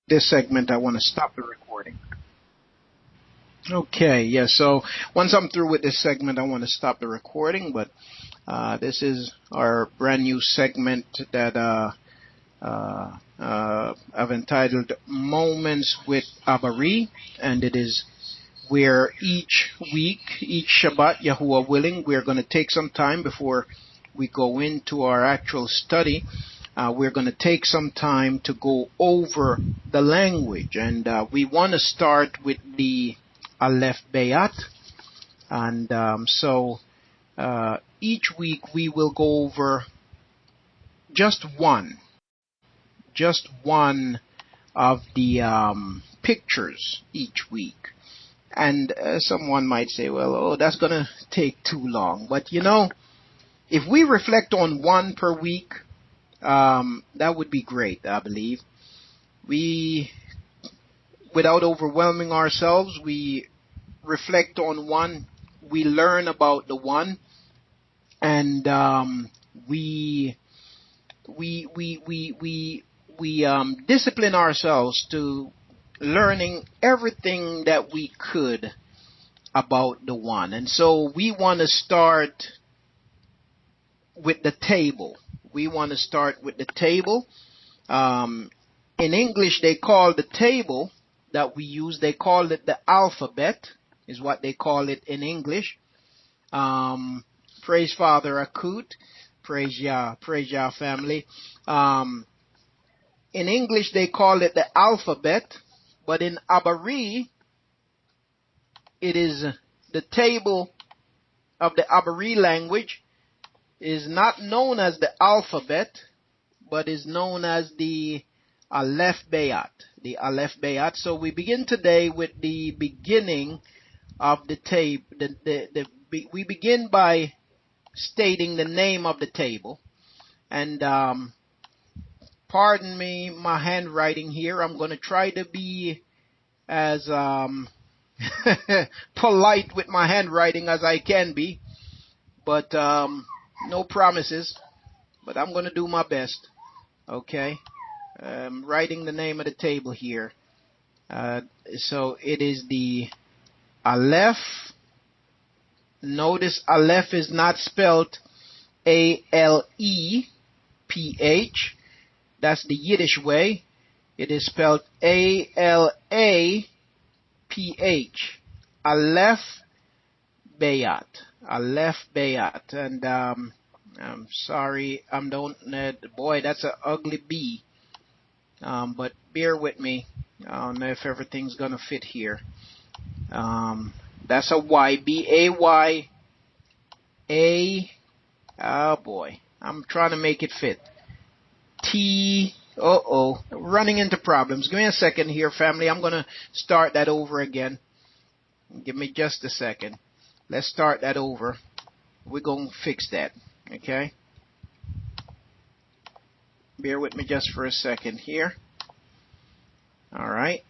this segment, I want to stop the recording. Okay, yeah, so once I'm through with this segment, I want to stop the recording, but this is our brand new segment that I've entitled Moments with Abary, and it is where each week, each Shabbat, Yahuah willing, we're going to take some time before we go into our actual study. We're going to take some time to go over the language, and we want to start with the Alaph Bayat, and so each week we will go over just one of the pictures each week. And someone might say, well, oh, that's going to take too long. But you know, if we reflect on one per week, that would be great, I believe. We, without overwhelming ourselves, we reflect on one, we learn about the one, and we discipline ourselves to learning everything that we could about the one. And so we want to start with the table. We want to start with the table. In English, they call the table that we use, they call it the alphabet, is what they call it in English. Praise Father Akut. Praise Yah family. In English, they call it the alphabet, but in Abary, it is the table of the Abary language is not known as the alphabet, but is known as the Alaph Bayat. The Alaph Bayat. So we begin today with the beginning of the table. We begin by stating the name of the table, and pardon me my handwriting here. I'm going to try to be as polite with my handwriting as I can be, but no promises, but I'm going to do my best. Okay, writing the name of the table here. So it is the Alaph. Notice Alaph is not spelled A-L-E-P-H. That's the Yiddish way. It is spelled A-L-A-P-H. Alaph Bayat. Alaph Bayat. And I'm sorry, boy, that's an ugly B. But bear with me. I don't know if everything's gonna fit here. That's a Y. B-A-Y-A. Oh boy, I'm trying to make it fit. T. Running into problems. Give me a second here, family. I'm gonna start that over again. Give me just a second. Let's start that over. We're gonna fix that. Okay. Bear with me just for a second here. All right.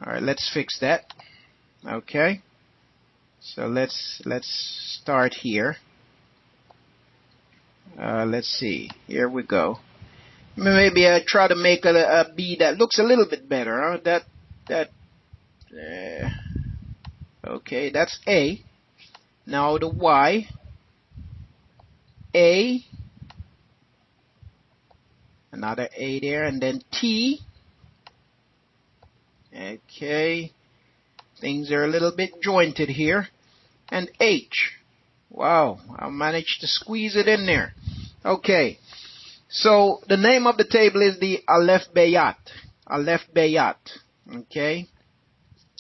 All right. Let's fix that. Okay. So let's start here. Let's see. Here we go. Maybe I try to make a B that looks a little bit better. Huh? Okay, that's A. Now the Y. A. Another A there, and then T. Okay. Things are a little bit jointed here. And H. Wow, I managed to squeeze it in there. Okay. So the name of the table is the Alaph Bayat. Alaph Bayat. Okay.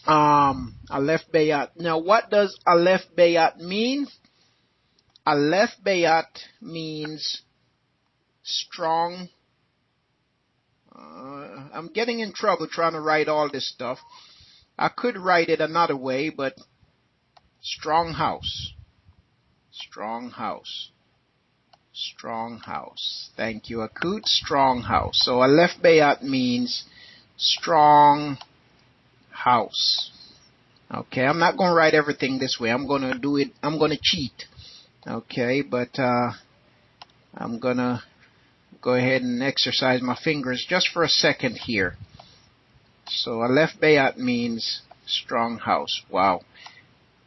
Alaph Bayat. Now what does Alaph Bayat mean? Alaph Bayat means strong. I'm getting in trouble trying to write all this stuff. I could write it another way, but strong house. Strong house. Strong house. Thank you, Akut. Strong house. So Alaph Bayat means strong house. Okay, I'm not going to write everything this way. I'm going to do it. I'm going to cheat. Okay, but I'm going to go ahead and exercise my fingers just for a second here. So Alaph Bayat means strong house. Wow.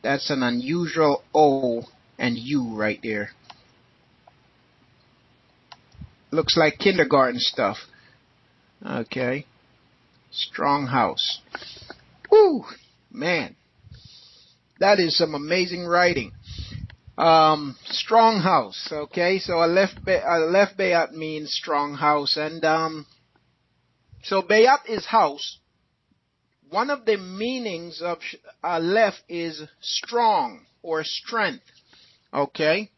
That's an unusual O and U right there. Looks like kindergarten stuff. Okay. Strong house. Woo! Man. That is some amazing writing. Strong house. Okay. So Alaph Bayat means strong house. And so Bayat is house. One of the meanings of Alaph is strong or strength. Okay.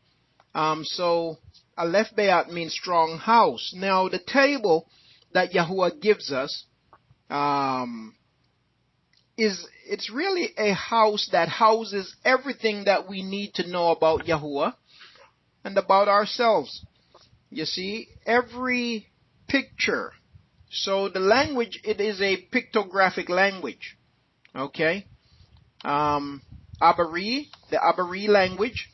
So Alaph Bayat means strong house. Now the table that Yahuah gives us, it's really a house that houses everything that we need to know about Yahuah and about ourselves. You see, every picture. So the language, it is a pictographic language. Okay. Abary, the Abary language.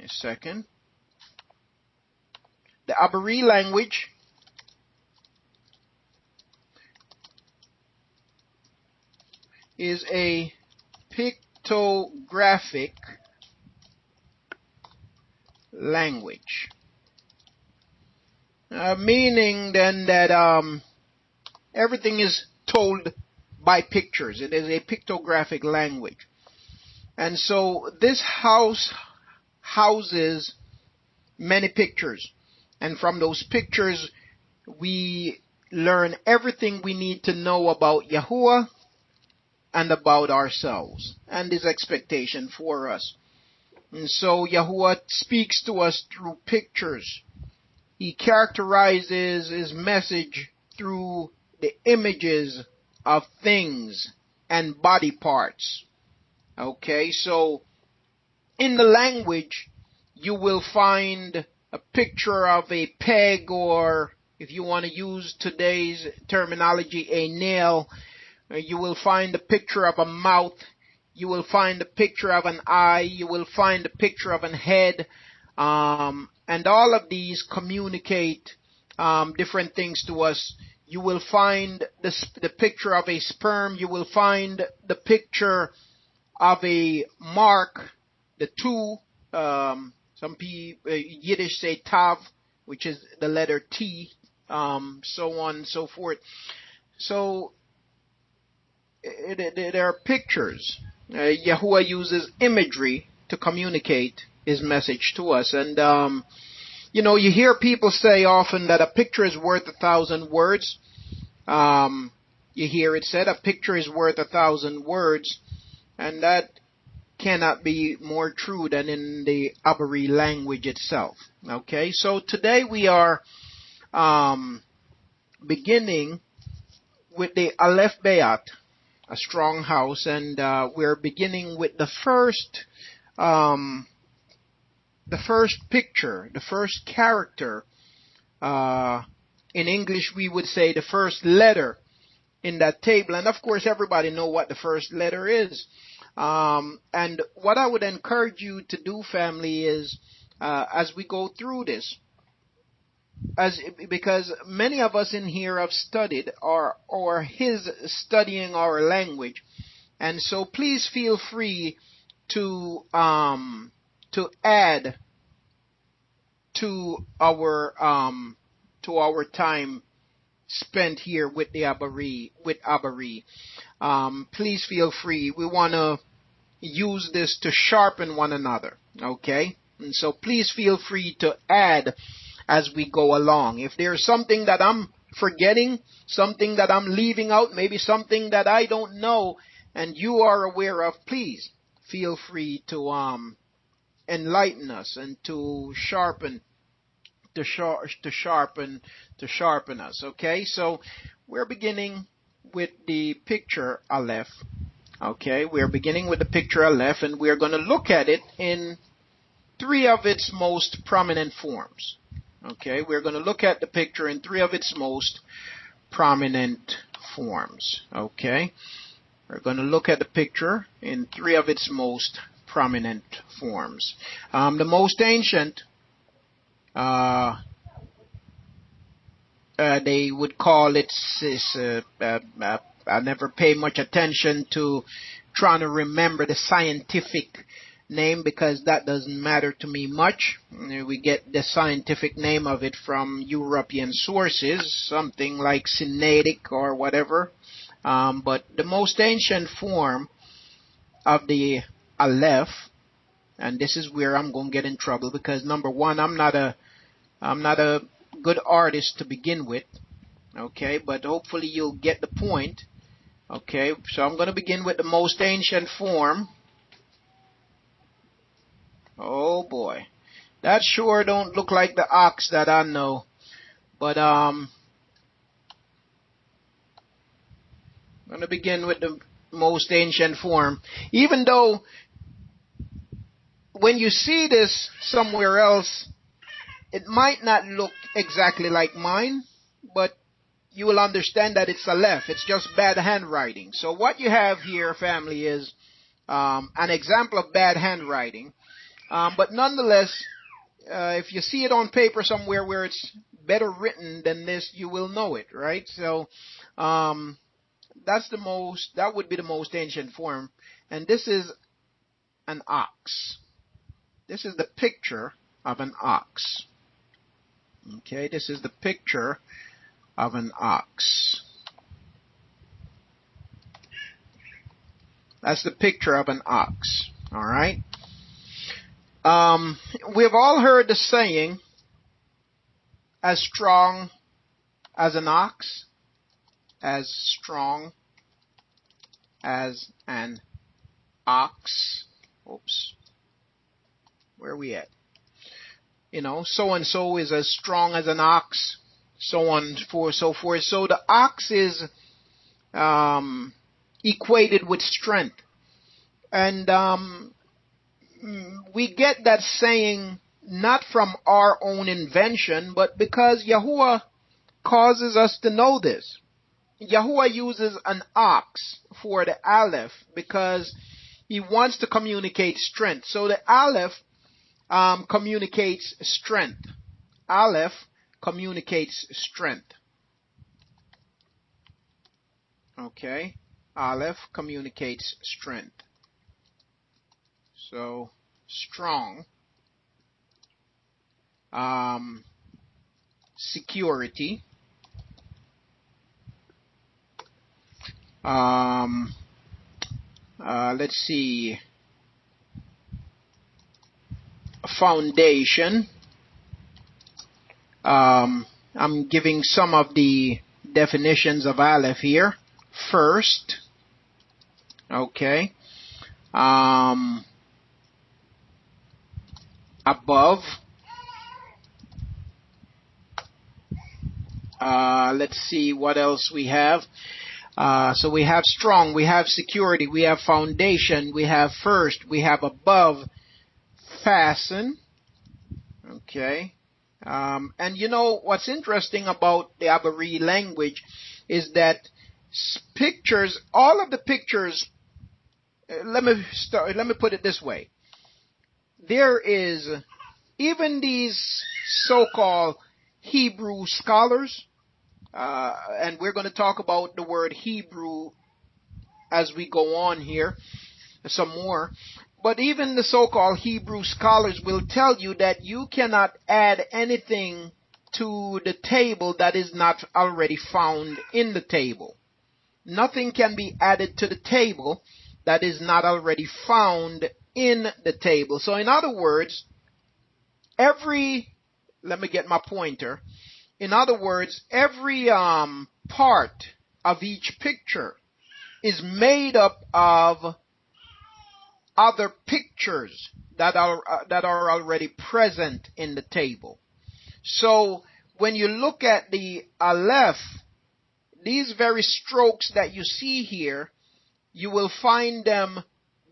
A second. The Abary language is a pictographic language. Meaning then that everything is told by pictures. It is a pictographic language. And so this house houses many pictures. And from those pictures, we learn everything we need to know about Yahuah and about ourselves and His expectation for us. And so Yahuah speaks to us through pictures. He characterizes His message through the images of things and body parts. Okay, so in the language, you will find a picture of a peg, or if you want to use today's terminology, a nail. You will find a picture of a mouth. You will find a picture of an eye. You will find a picture of a head. And all of these communicate different things to us. You will find the picture of a sperm. You will find the picture of a mark, the two. Some people Yiddish say tav, which is the letter T, so on and so forth. So there are pictures. Yahuah uses imagery to communicate His message to us. And, you hear people say often that a picture is worth 1,000 words. You hear it said, a picture is worth 1,000 words. And that cannot be more true than in the Abary language itself. Okay, so today we are beginning with the Alaph Bayat, a strong house, and we're beginning with the first picture, the first character. In English, we would say the first letter in that table, and of course, everybody know what the first letter is. And what I would encourage you to do, family, is as we go through this, because many of us in here have studied or his studying our language, and so please feel free to add to our time spent here with the Abary. Please feel free. We want to use this to sharpen one another. Okay, and so please feel free to add as we go along. If there's something that I'm forgetting, something that I'm leaving out, maybe something that I don't know and you are aware of, please feel free to enlighten us and to sharpen us. Okay, so we're beginning with the picture Alaph. Okay, we're beginning with the picture Alaph, and we're going to look at it in three of its most prominent forms. Okay, we're going to look at the picture in three of its most prominent forms. Okay, we're going to look at the picture in three of its most prominent forms. The most ancient They would call it, I never pay much attention to trying to remember the scientific name because that doesn't matter to me much. We get the scientific name of it from European sources, something like Sinaitic or whatever. But the most ancient form of the Aleph, and this is where I'm going to get in trouble because number one, I'm not a good artist to begin with, okay, but hopefully you'll get the point. Okay, so I'm going to begin with the most ancient form. Oh boy, that sure don't look like the ox that I know, but I'm going to begin with the most ancient form, even though when you see this somewhere else it might not look exactly like mine, but you will understand that it's Aleph. It's just bad handwriting. So what you have here, family, is an example of bad handwriting. But nonetheless, if you see it on paper somewhere where it's better written than this, you will know it, right? So that would be the most ancient form. And this is an ox. This is the picture of an ox. Okay, this is the picture of an ox. That's the picture of an ox. All right. We've all heard the saying, as strong as an ox, as strong as an ox. Oops. Where are we at? You know, so-and-so is as strong as an ox, so on, so forth. So the ox is equated with strength. And we get that saying not from our own invention, but because Yahuah causes us to know this. Yahuah uses an ox for the Aleph because he wants to communicate strength. So the Aleph communicates strength. Aleph communicates strength. Okay. Aleph communicates strength. So, strong. Security. Let's see. Foundation. I'm giving some of the definitions of Aleph here. First. Okay. Above. Let's see what else we have. So we have strong, we have security, we have foundation, we have first, we have above, fasten. Okay. And you know what's interesting about the Abary language is that pictures, all of the pictures, let me put it this way. There is, even these so-called Hebrew scholars, and we're going to talk about the word Hebrew as we go on here some more. But even the so-called Hebrew scholars will tell you that you cannot add anything to the table that is not already found in the table. Nothing can be added to the table that is not already found in the table. So in other words, let me get my pointer. In other words, every part of each picture is made up of other pictures that are already present in the table. So when you look at the Aleph, these very strokes that you see here, you will find them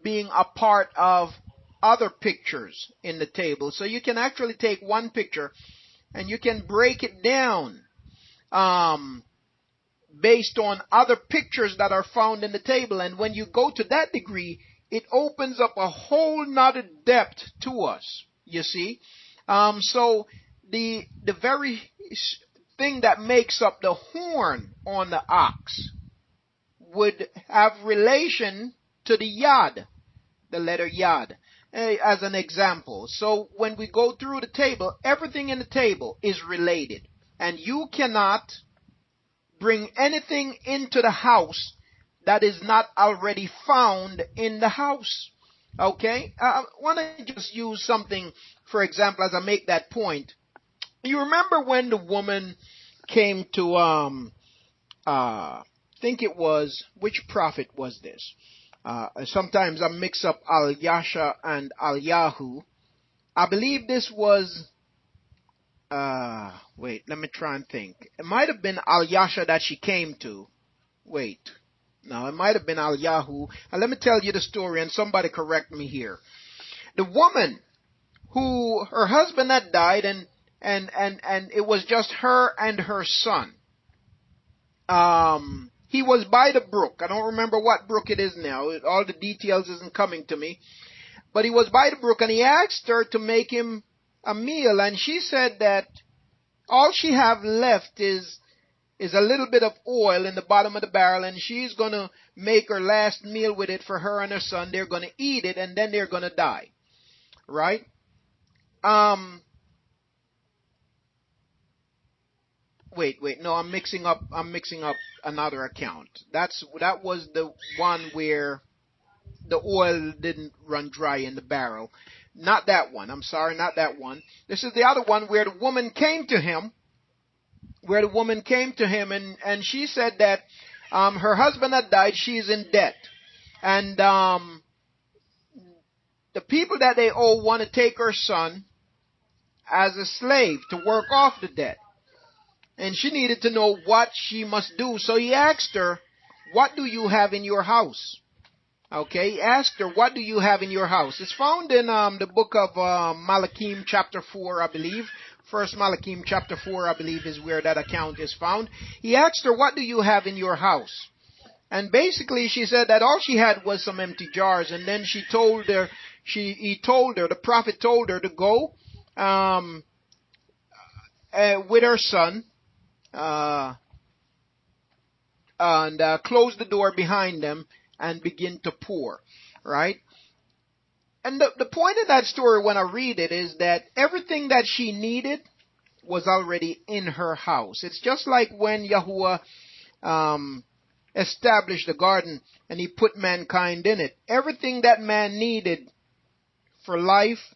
being a part of other pictures in the table. So you can actually take one picture and you can break it down based on other pictures that are found in the table. And when you go to that degree, it opens up a whole nother depth to us, you see. So the very thing that makes up the horn on the ox would have relation to the yod, the letter yod, as an example. So when we go through the table, everything in the table is related. And you cannot bring anything into the house that is not already found in the house. Okay? I want to just use something, for example, as I make that point. You remember when the woman came to, think it was, which prophet was this? Sometimes I mix up Al-Yasha and Al-Yahu. I believe this was, wait, let me try and think. It might have been Al-Yasha that she came to. Wait. No, it might have been Al-Yahu. And let me tell you the story, and somebody correct me here. The woman who, her husband had died, and it was just her and her son. He was by the brook. I don't remember what brook it is now. All the details isn't coming to me. But he was by the brook, and he asked her to make him a meal, and she said that all she have left is a little bit of oil in the bottom of the barrel, and she's going to make her last meal with it for her and her son. They're going to eat it, and then they're going to die. Right? Wait, no, I'm mixing up another account. That was the one where the oil didn't run dry in the barrel. Not that one. I'm sorry, not that one. This is the other one where the woman came to him. And she said that her husband had died. She's in debt. And the people that they owe want to take her son as a slave to work off the debt. And she needed to know what she must do. So he asked her, what do you have in your house? Okay, he asked her, what do you have in your house? It's found in the book of Malachim chapter 4, I believe. First Malachim chapter 4, I believe, is where that account is found. He asked her, what do you have in your house? And basically she said that all she had was some empty jars. And then the prophet told her to go with her son and close the door behind them and begin to pour, right? And the point of that story when I read it is that everything that she needed was already in her house. It's just like when Yahuah established the garden and he put mankind in it. Everything that man needed for life,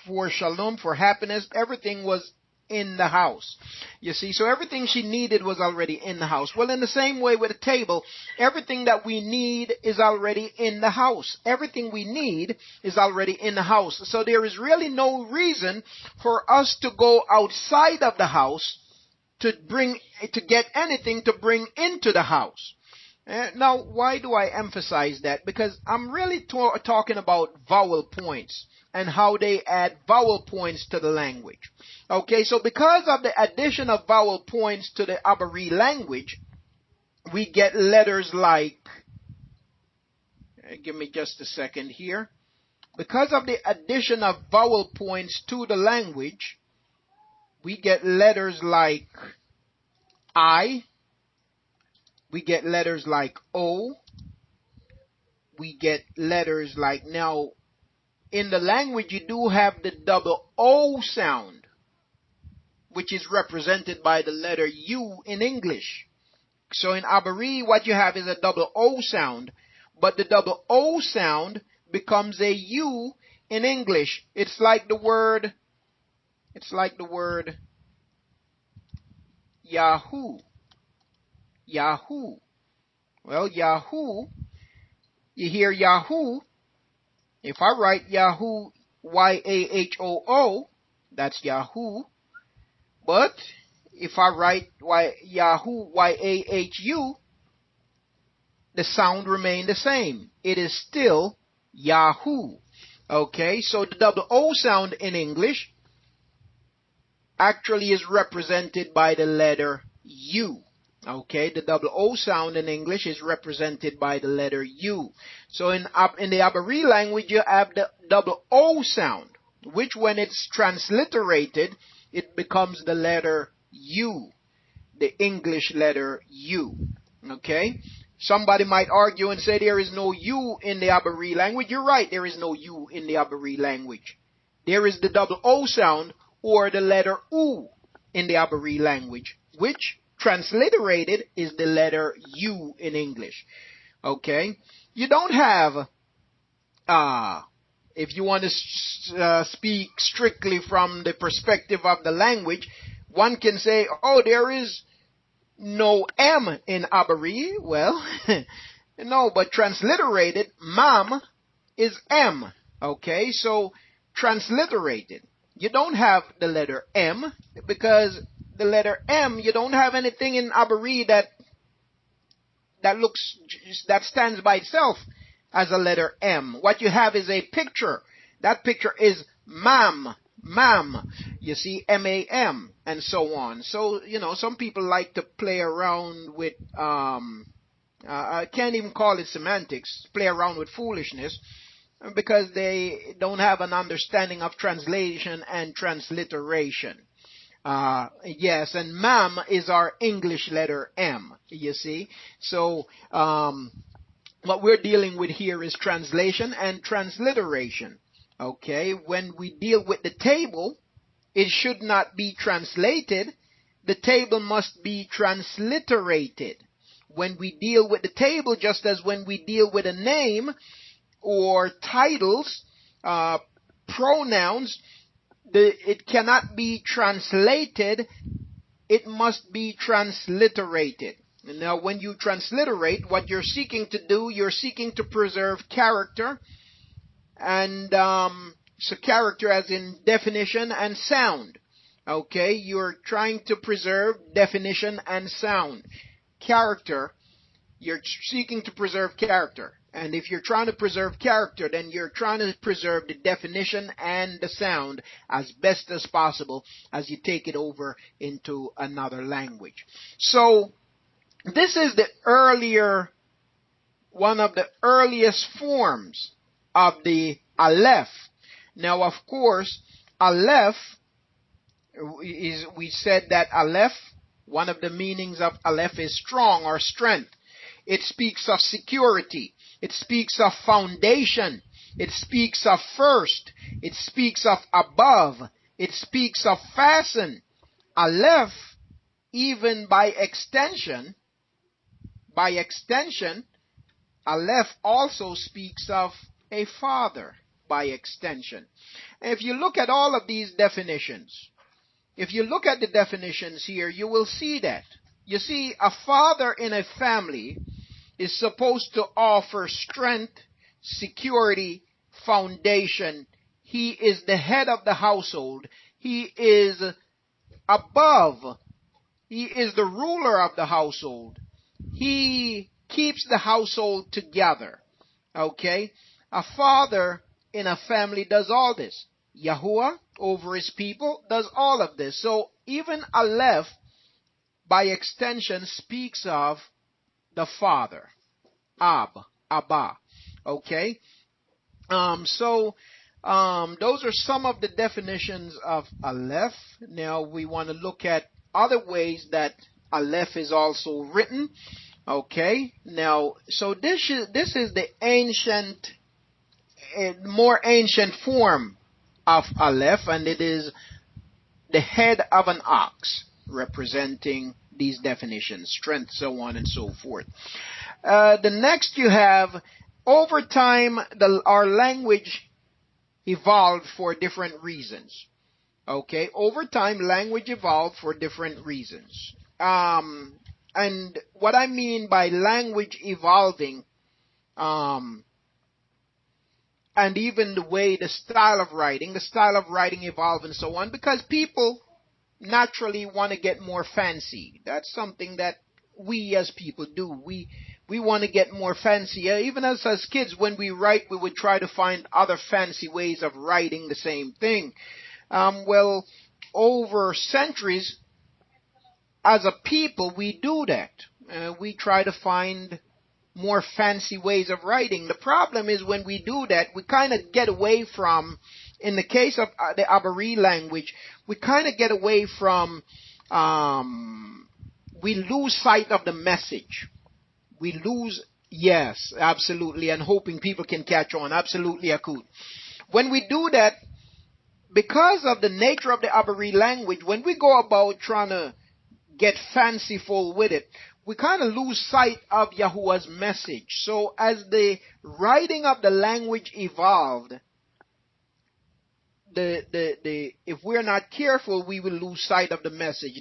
for shalom, for happiness, everything was in the house. You see, so everything she needed was already in the house. Well, in the same way with a table, everything that we need is already in the house. Everything we need is already in the house. So there is really no reason for us to go outside of the house to get anything to bring into the house. Now, why do I emphasize that? Because I'm really talking about vowel points and how they add vowel points to the language. Okay, so because of the addition of vowel points to the Abary language, we get letters like, give me just a second here. Because of the addition of vowel points to the language, we get letters like I, we get letters like O, we get letters like, now, in the language you do have the double O sound, which is represented by the letter U in English. So in Abary, what you have is a double O sound, but the double O sound becomes a U in English. It's like the word Yahoo. Yahoo. Well, Yahoo, you hear Yahoo. If I write Yahoo, Y-A-H-O-O, that's Yahoo. But if I write Yahoo, Y-A-H-U, the sound remains the same. It is still Yahoo. Okay, so the double O sound in English actually is represented by the letter U. Okay, the double O sound in English is represented by the letter U. So in the Abary language, you have the double O sound, which when it's transliterated, it becomes the letter U, the English letter U. Okay? Somebody might argue and say there is no U in the Abary language. You're right, there is no U in the Abary language. There is the double O sound or the letter U in the Abary language, which transliterated is the letter U in English. Okay? You don't have, if you want to speak strictly from the perspective of the language, one can say, oh, there is no M in Abary. Well, no, but transliterated, mam is M. Okay, so transliterated, you don't have the letter M, because the letter M, you don't have anything in Abary that stands by itself as a letter M. What you have is a picture. That picture is mam. You see, M-A-M, and so on. So, some people like to play around with, I can't even call it semantics, play around with foolishness, because they don't have an understanding of translation and transliteration. Yes, and mam is our English letter M, you see. So, what we're dealing with here is translation and transliteration. Okay, when we deal with the table, it should not be translated. The table must be transliterated. When we deal with the table, just as when we deal with a name or titles, pronouns, it cannot be translated. It must be transliterated. Now, when you transliterate, what you're seeking to do, you're seeking to preserve character. And so character as in definition and sound. Okay, you're trying to preserve definition and sound. Character, you're seeking to preserve character. And if you're trying to preserve character, then you're trying to preserve the definition and the sound as best as possible as you take it over into another language. So this is one of the earliest forms of the Alaph. Now, of course, Alaph we said that Alaph, one of the meanings of Alaph is strong or strength. It speaks of security. It speaks of foundation. It speaks of first. It speaks of above. It speaks of fasten. Alaph, even by extension, Alaph also speaks of a father by extension. And if you look at all of these definitions, if you look at the definitions here, you will see that. You see, a father in a family is supposed to offer strength, security, foundation. He is the head of the household. He is above. He is the ruler of the household. He keeps the household together. Okay? A father in a family does all this. Yahuah, over his people, does all of this. So even Alaph, by extension, speaks of the father. Abba. Okay? Those are some of the definitions of Alaph. Now we want to look at other ways that Alaph is also written. Okay? Now, so this is the ancient, more ancient form of Alaph, and it is the head of an ox, representing these definitions, strength, so on and so forth. The next you have, over time, our language evolved for different reasons. Okay, over time, language evolved for different reasons. And what I mean by language evolving, and even the way the style of writing evolved and so on, because people naturally want to get more fancy. That's something that we as people do. We want to get more fancy. Even as kids, when we write, we would try to find other fancy ways of writing the same thing. Well, over centuries, as a people, we do that. We try to find more fancy ways of writing. The problem is when we do that, we kind of get away from in the case of the Abary language, we kind of get away from, we lose sight of the message. We lose, yes, absolutely, and hoping people can catch on. Absolutely, Akut. When we do that, because of the nature of the Abary language, when we go about trying to get fanciful with it, we kind of lose sight of Yahuah's message. So as the writing of the language evolved, if we're not careful, we will lose sight of the message.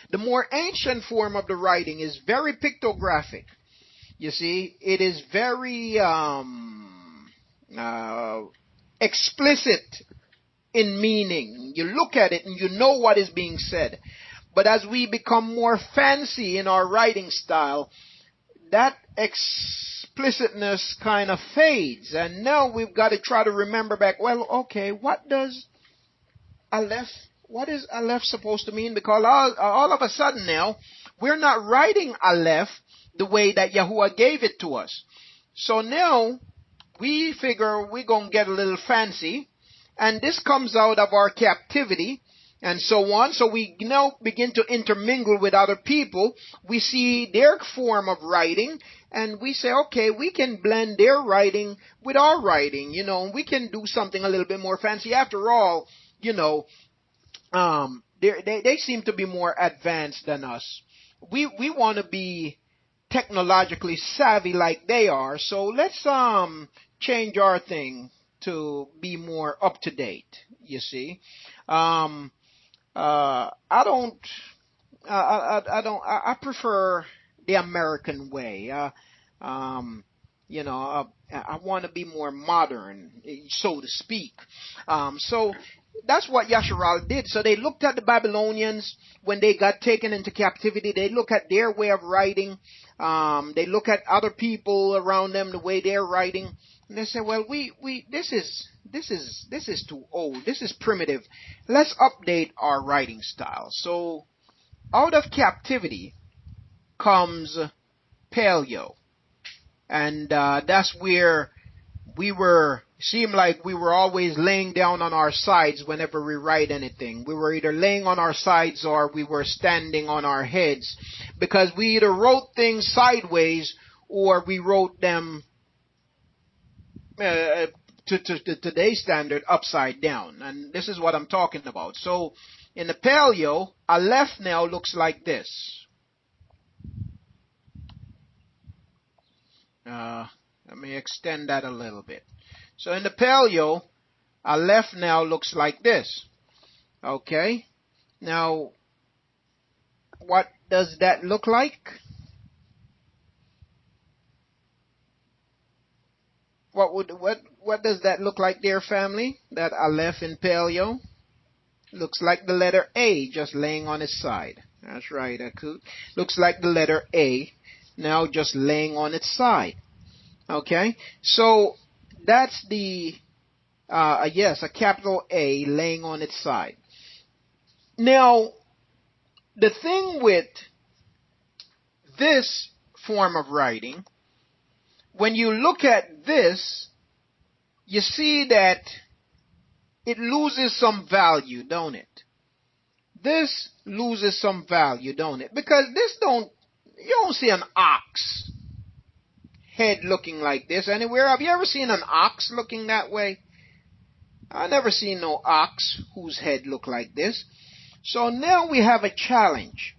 The more ancient form of the writing is very pictographic. You see, it is very explicit in meaning. You look at it and you know what is being said. But as we become more fancy in our writing style, that explicitness kind of fades. And now we've got to try to remember back, well, okay, what is Alaph supposed to mean? Because all of a sudden now, we're not writing Alaph the way that Yahuah gave it to us. So now, we figure we're going to get a little fancy, and this comes out of our captivity, and so on. So we now begin to intermingle with other people. We see their form of writing, and we say, okay, we can blend their writing with our writing, we can do something a little bit more fancy. After all, they seem to be more advanced than us. We want to be technologically savvy like they are, so let's change our thing to be more up to date. You see, I prefer the American way. I want to be more modern, so to speak. So that's what Yasharal did. So they looked at the Babylonians when they got taken into captivity. They look at their way of writing. They look at other people around them, the way they're writing, and they say, well, this is too old. This is primitive. Let's update our writing style. So out of captivity comes Paleo. And that's where seemed like we were always laying down on our sides whenever we write anything. We were either laying on our sides or we were standing on our heads, because we either wrote things sideways or we wrote them to today's standard upside down. And this is what I'm talking about. So in the Paleo, Alaph now looks like this. Let me extend that a little bit. So in the Paleo, Alaph now looks like this. Okay. Now, what does that look like? What does that look like, dear family? That Alaph in Paleo looks like the letter A, just laying on its side. That's right, Akut. Looks like the letter A, now just laying on its side. Okay, so that's the a capital A laying on its side. Now, the thing with this form of writing, when you look at this, you see that it loses some value, don't it? This loses some value, don't it? Because you don't see an ox head looking like this anywhere. Have you ever seen an ox looking that way? I never seen no ox whose head look like this. So now we have a challenge.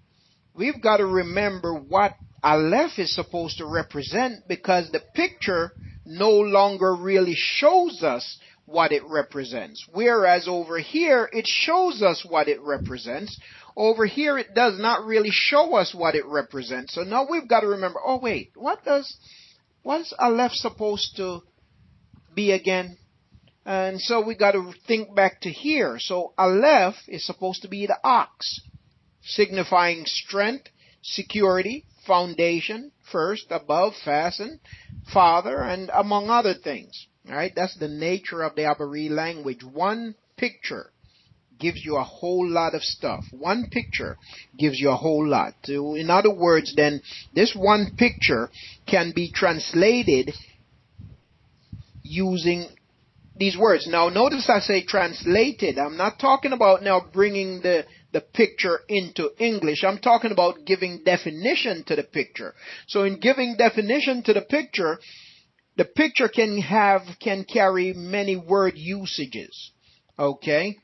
We've got to remember what Alaph is supposed to represent, because the picture no longer really shows us what it represents. Whereas over here, it shows us what it represents. Over here, it does not really show us what it represents. So now we've got to remember, oh wait, what's Alaph supposed to be again? And so we got to think back to here. So Alaph is supposed to be the ox, signifying strength, security, foundation, first, above, fasten, father, and among other things. All right, that's the nature of the Abary language. One picture gives you a whole lot of stuff. One picture gives you a whole lot. So in other words, then, this one picture can be translated using these words. Now notice I say translated. I'm not talking about now bringing the picture into English. I'm talking about giving definition to the picture. So in giving definition to the picture can carry many word usages. Okay?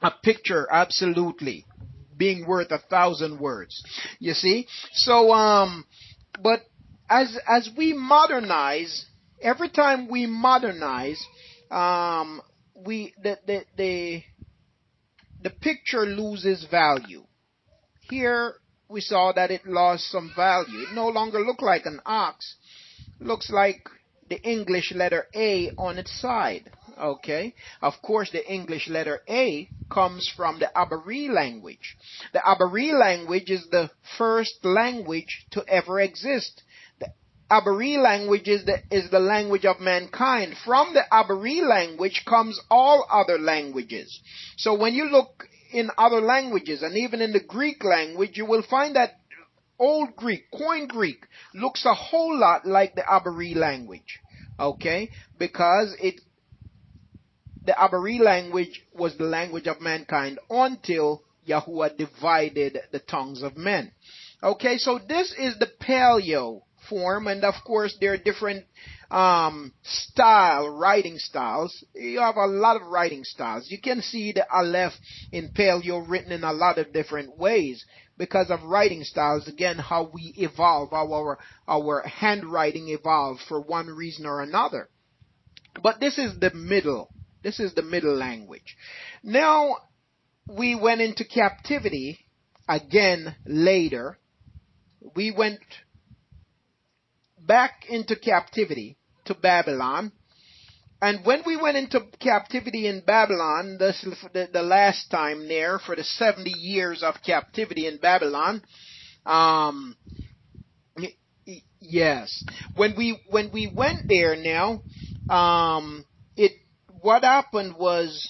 A picture, absolutely, being worth 1,000 words. You see? So, but as we modernize, every time we modernize, the picture loses value. Here we saw that it lost some value. It no longer looked like an ox. It looks like the English letter A on its side. Okay? Of course, the English letter A comes from the Abary language. The Abary language is the first language to ever exist. The Abary language is the language of mankind. From the Abary language comes all other languages. So when you look in other languages, and even in the Greek language, you will find that Old Greek, Koine Greek, looks a whole lot like the Abary language. Okay? Because the Abary language was the language of mankind until Yahuah divided the tongues of men. Okay, so this is the Paleo form, and of course there are different writing styles. You have a lot of writing styles. You can see the Alaph in Paleo written in a lot of different ways because of writing styles. Again, how we evolve, how our handwriting evolved for one reason or another. But this is the middle. This is the middle language. Now, we went into captivity again later. We went back into captivity to Babylon. And when we went into captivity in Babylon, the last time there, for the 70 years of captivity in Babylon, yes. When we went there now, what happened was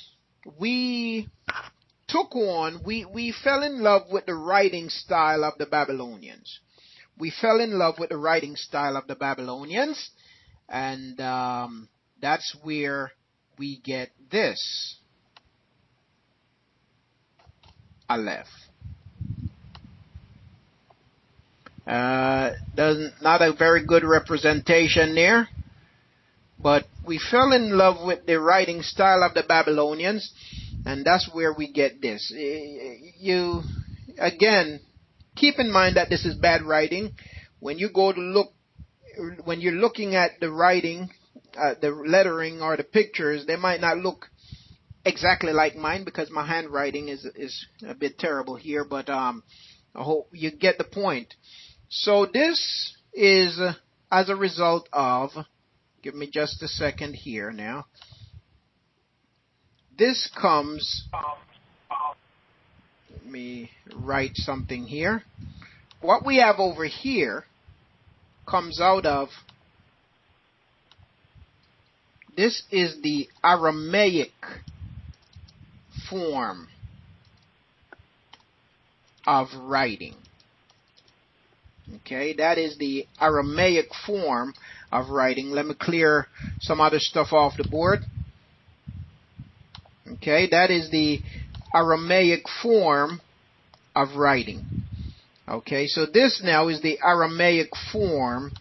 we fell in love with the writing style of the Babylonians. We fell in love with the writing style of the Babylonians, and that's where we get this Alaph. Not a very good representation there. But we fell in love with the writing style of the Babylonians, and that's where we get this. You, again, keep in mind that this is bad writing. When you go to look, when you're looking at the writing, the lettering or the pictures, they might not look exactly like mine because my handwriting is a bit terrible here, but I hope you get the point. So this is as a result of, give me just a second here now. This comes, let me write something here. What we have over here comes out of, this is the Aramaic form of writing. Okay, that is the Aramaic form of writing. Let me clear some other stuff off the board. Okay, that is the Aramaic form of writing. Okay, so this now is the Aramaic form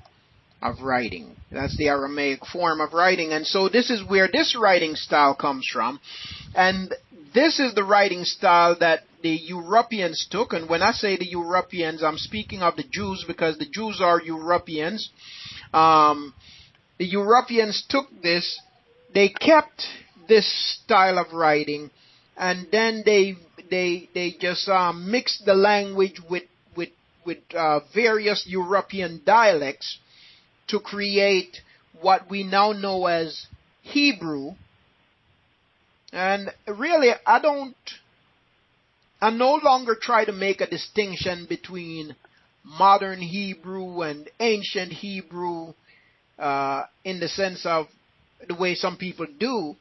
of writing. That's the Aramaic form of writing. And so this is where this writing style comes from. And this is the writing style that the Europeans took. And when I say the Europeans, I'm speaking of the Jews because the Jews are Europeans. The Europeans took this, they kept this style of writing, and then they just mixed the language with various European dialects to create what we now know as Hebrew. And really, I no longer try to make a distinction between modern Hebrew and ancient Hebrew in the sense of the way some people do,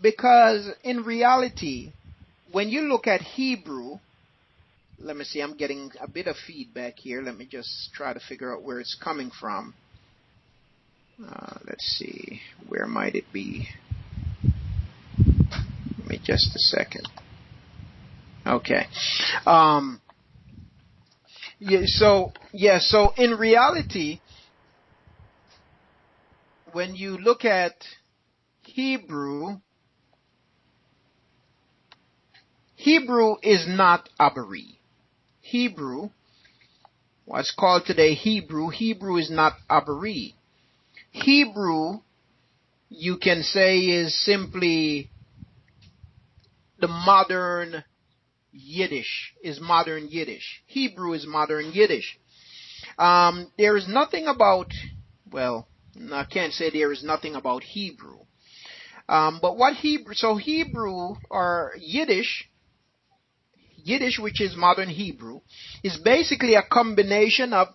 because in reality, when you look at Hebrew, let me see, I'm getting a bit of feedback here. Let me just try to figure out where it's coming from. Let's see, where might it be? Give me just a second. Okay. So in reality, when you look at Hebrew is not Abary. Hebrew, what's called today Hebrew is not Abary. Hebrew, you can say, is simply the modern Yiddish, Hebrew is modern Yiddish. There is nothing about, well, I can't say there is nothing about Hebrew. But what Hebrew or Yiddish, which is modern Hebrew, is basically a combination of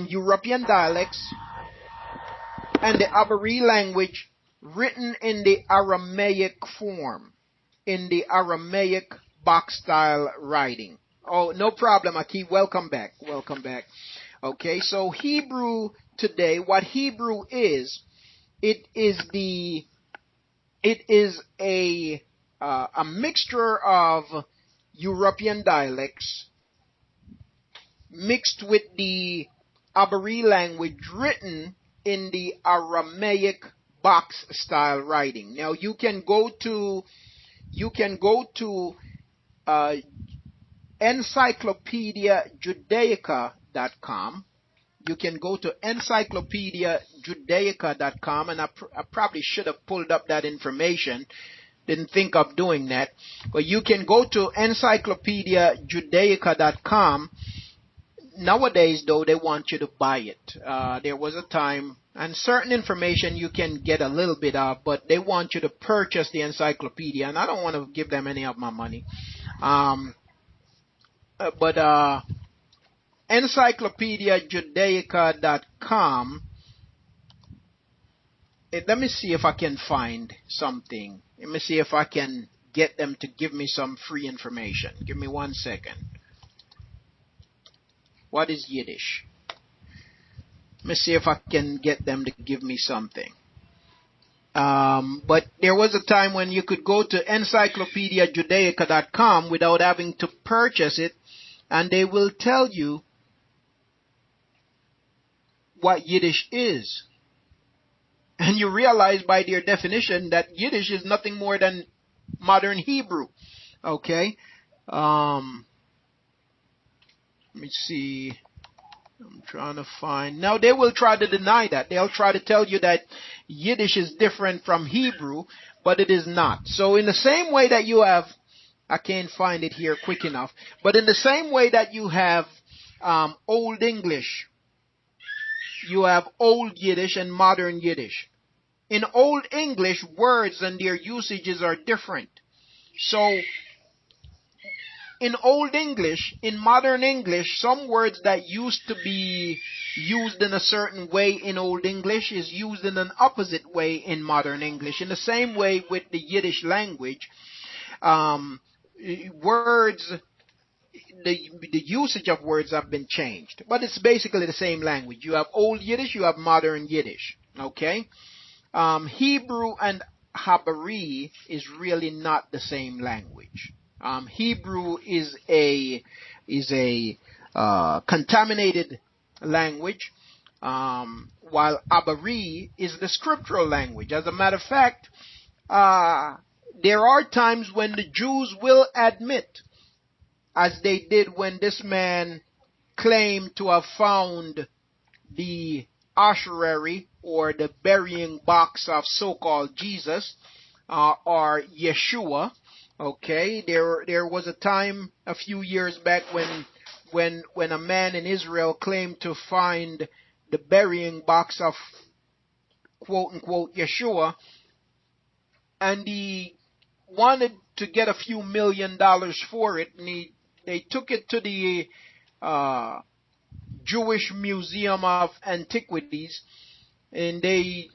European dialects and the Abary language written in the Aramaic form, in the Aramaic box style writing. Oh, no problem, Aki. Welcome back. Okay, so Hebrew today, what Hebrew is, it is a mixture of European dialects mixed with the Abary language written in the Aramaic box style writing. Now you can go to encyclopediajudaica.com. You can go to encyclopediajudaica.com, and I probably should have pulled up that information. Didn't think of doing that. But you can go to encyclopediajudaica.com. Nowadays, though, they want you to buy it. There was a time, and certain information you can get a little bit of, but they want you to purchase the encyclopedia, and I don't want to give them any of my money. But encyclopediajudaica.com, let me see if I can find something. Let me see if I can get them to give me some free information. Give me 1 second. What is Yiddish? Let me see if I can get them to give me something. But there was a time when you could go to encyclopediajudaica.com without having to purchase it, and they will tell you what Yiddish is. And you realize by their definition that Yiddish is nothing more than modern Hebrew. Okay? Let me see. I'm trying to find. Now they will try to deny that. They'll try to tell you that Yiddish is different from Hebrew, but it is not. So in the same way that you have, I can't find it here quick enough, but in the same way that you have Old English, you have Old Yiddish and Modern Yiddish. In Old English, words and their usages are different. So in Old English, in Modern English, some words that used to be used in a certain way in Old English is used in an opposite way in Modern English. In the same way with the Yiddish language, words, the usage of words have been changed. But it's basically the same language. You have Old Yiddish, you have Modern Yiddish. Okay? Hebrew and Abary is really not the same language. Hebrew is a contaminated language, while Abary is the scriptural language. As a matter of fact, there are times when the Jews will admit, as they did when this man claimed to have found the ossuary or the burying box of so-called Jesus or Yeshua. Okay, there was a time a few years back when a man in Israel claimed to find the burying box of quote unquote Yeshua, and he wanted to get a few $1 million for it, and they took it to the Jewish Museum of Antiquities, and they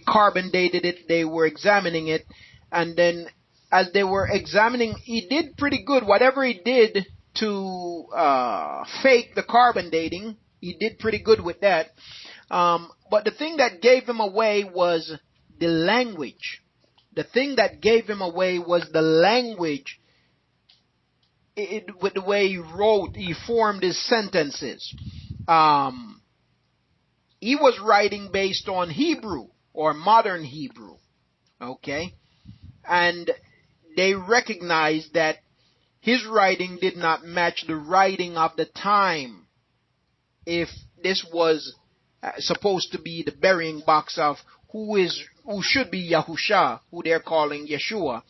carbon dated it, they were examining it, and then as they were examining, he did pretty good. Whatever he did to fake the carbon dating, he did pretty good with that. But the thing that gave him away was the language The thing that gave him away was the language, with the way he wrote, he formed his sentences. He was writing based on Hebrew or modern Hebrew. Okay? And they recognized that his writing did not match the writing of the time. If this was supposed to be the burying box of who should be Yahusha, who they're calling Yeshua.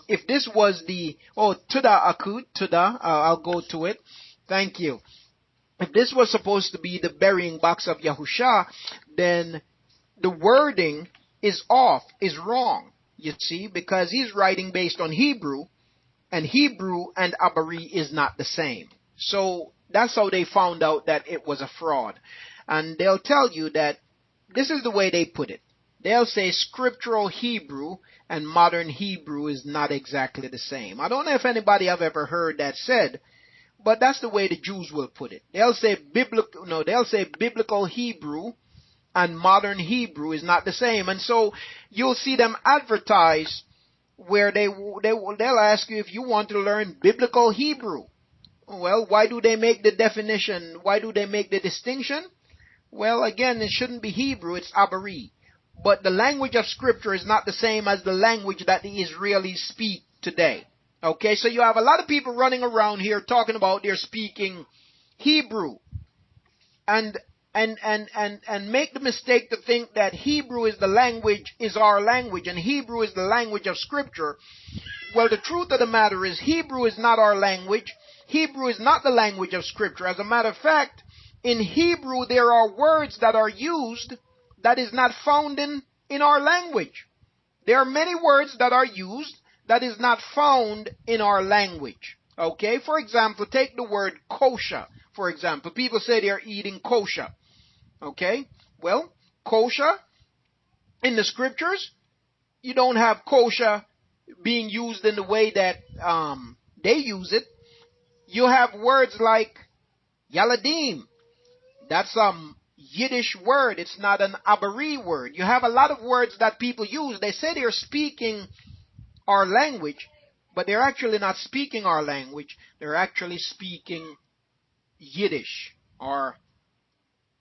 If this was the, Tuda Akut, Tuda, I'll go to it. Thank you. If this was supposed to be the burying box of Yahusha, then the wording is off, is wrong, you see, because he's writing based on Hebrew, and Hebrew and Abary is not the same. So that's how they found out that it was a fraud. And they'll tell you that this is the way they put it. They'll say scriptural Hebrew and modern Hebrew is not exactly the same. I don't know if anybody have ever heard that said, but that's the way the Jews will put it. They'll say biblical Hebrew and modern Hebrew is not the same. And so you'll see them advertise where they'll ask you if you want to learn biblical Hebrew. Well, why do they make the definition? Why do they make the distinction? Well, again, it shouldn't be Hebrew, it's Abary. But the language of Scripture is not the same as the language that the Israelis speak today. Okay, so you have a lot of people running around here talking about they're speaking Hebrew. And make the mistake to think that Hebrew is our language, and Hebrew is the language of Scripture. Well, the truth of the matter is Hebrew is not our language. Hebrew is not the language of Scripture. As a matter of fact, in Hebrew there are words that are used that is not found in our language. There are many words that are used that is not found in our language. Okay, for example, take the word kosher. For example, people say they're eating kosher. Okay, well, kosher in the scriptures, you don't have kosher being used in the way that they use it. You have words like yaladim. That's Yiddish word. It's not an Abary word. You have a lot of words that people use. They say they're speaking our language, but they're actually not speaking our language. They're actually speaking Yiddish, or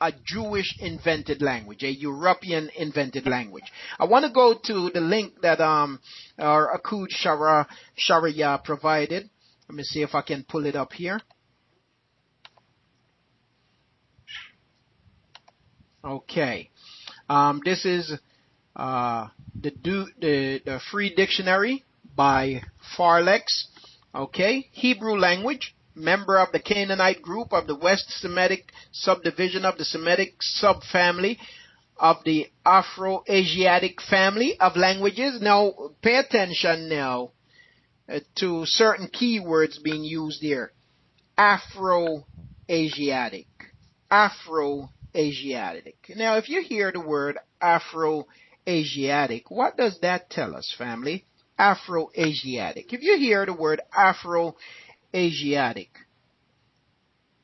a Jewish invented language, a European invented language. I want to go to the link that our Akud Sharia provided. Let me see if I can pull it up here. Okay. This is the free dictionary by Farlex. Okay. Hebrew language, member of the Canaanite group of the West Semitic subdivision of the Semitic subfamily of the Afro-Asiatic family of languages. Now, pay attention now to certain keywords being used here. Afro-Asiatic. Afro-Asiatic. Now, if you hear the word Afro-Asiatic, what does that tell us, family? Afro-Asiatic. If you hear the word Afro-Asiatic,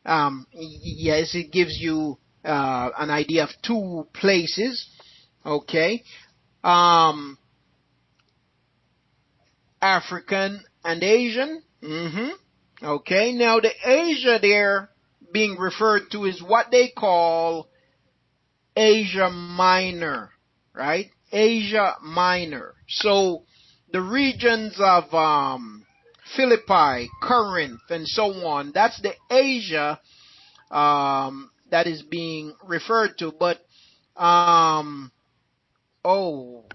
yes, it gives you an idea of two places. Okay. African and Asian. Okay. Now, the Asia there being referred to is what they call Asia Minor, right? Asia Minor. So the regions of Philippi, Corinth, and so on, that's the Asia that is being referred to. But oh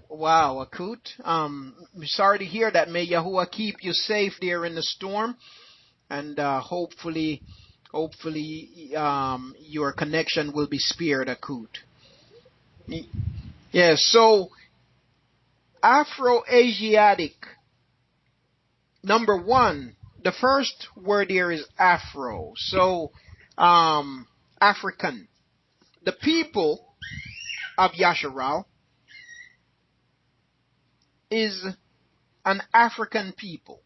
wow, Akut, I'm sorry to hear that. May Yahuah keep you safe there in the storm, and hopefully your connection will be spared, Akut. Yes, so Afro-Asiatic, number one, the first word here is Afro. So African. The people of Yasharal is an African people.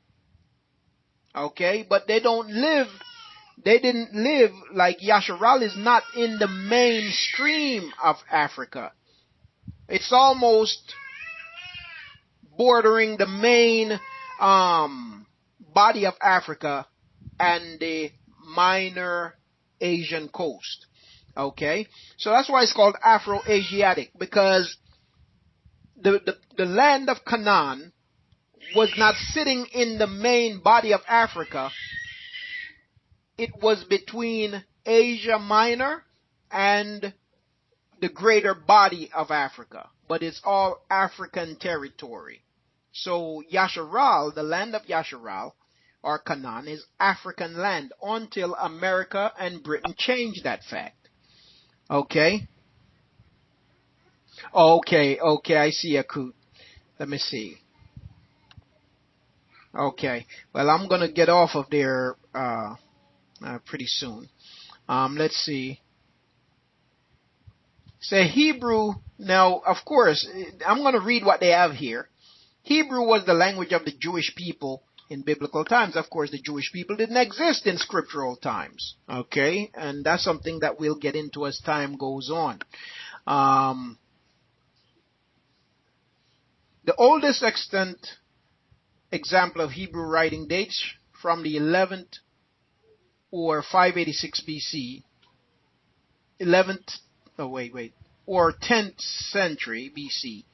Okay, but they didn't live like Yasharal is not in the mainstream of Africa. It's almost bordering the main body of Africa and the minor Asian coast. Okay, so that's why it's called Afro-Asiatic, because the land of Canaan was not sitting in the main body of Africa. It was between Asia Minor and the greater body of Africa, but it's all African territory. So Yasharal, the land of Yasharal, or Canaan, is African land until America and Britain changed that fact. Okay? Okay, I see a coup. Let me see. Okay, well, I'm going to get off of there pretty soon. Let's see. Say Hebrew. Now, of course, I'm going to read what they have here. Hebrew was the language of the Jewish people in biblical times. Of course, the Jewish people didn't exist in scriptural times. Okay, and that's something that we'll get into as time goes on. The oldest extant example of Hebrew writing dates from the 11th or 586 BC, or 10th century BC.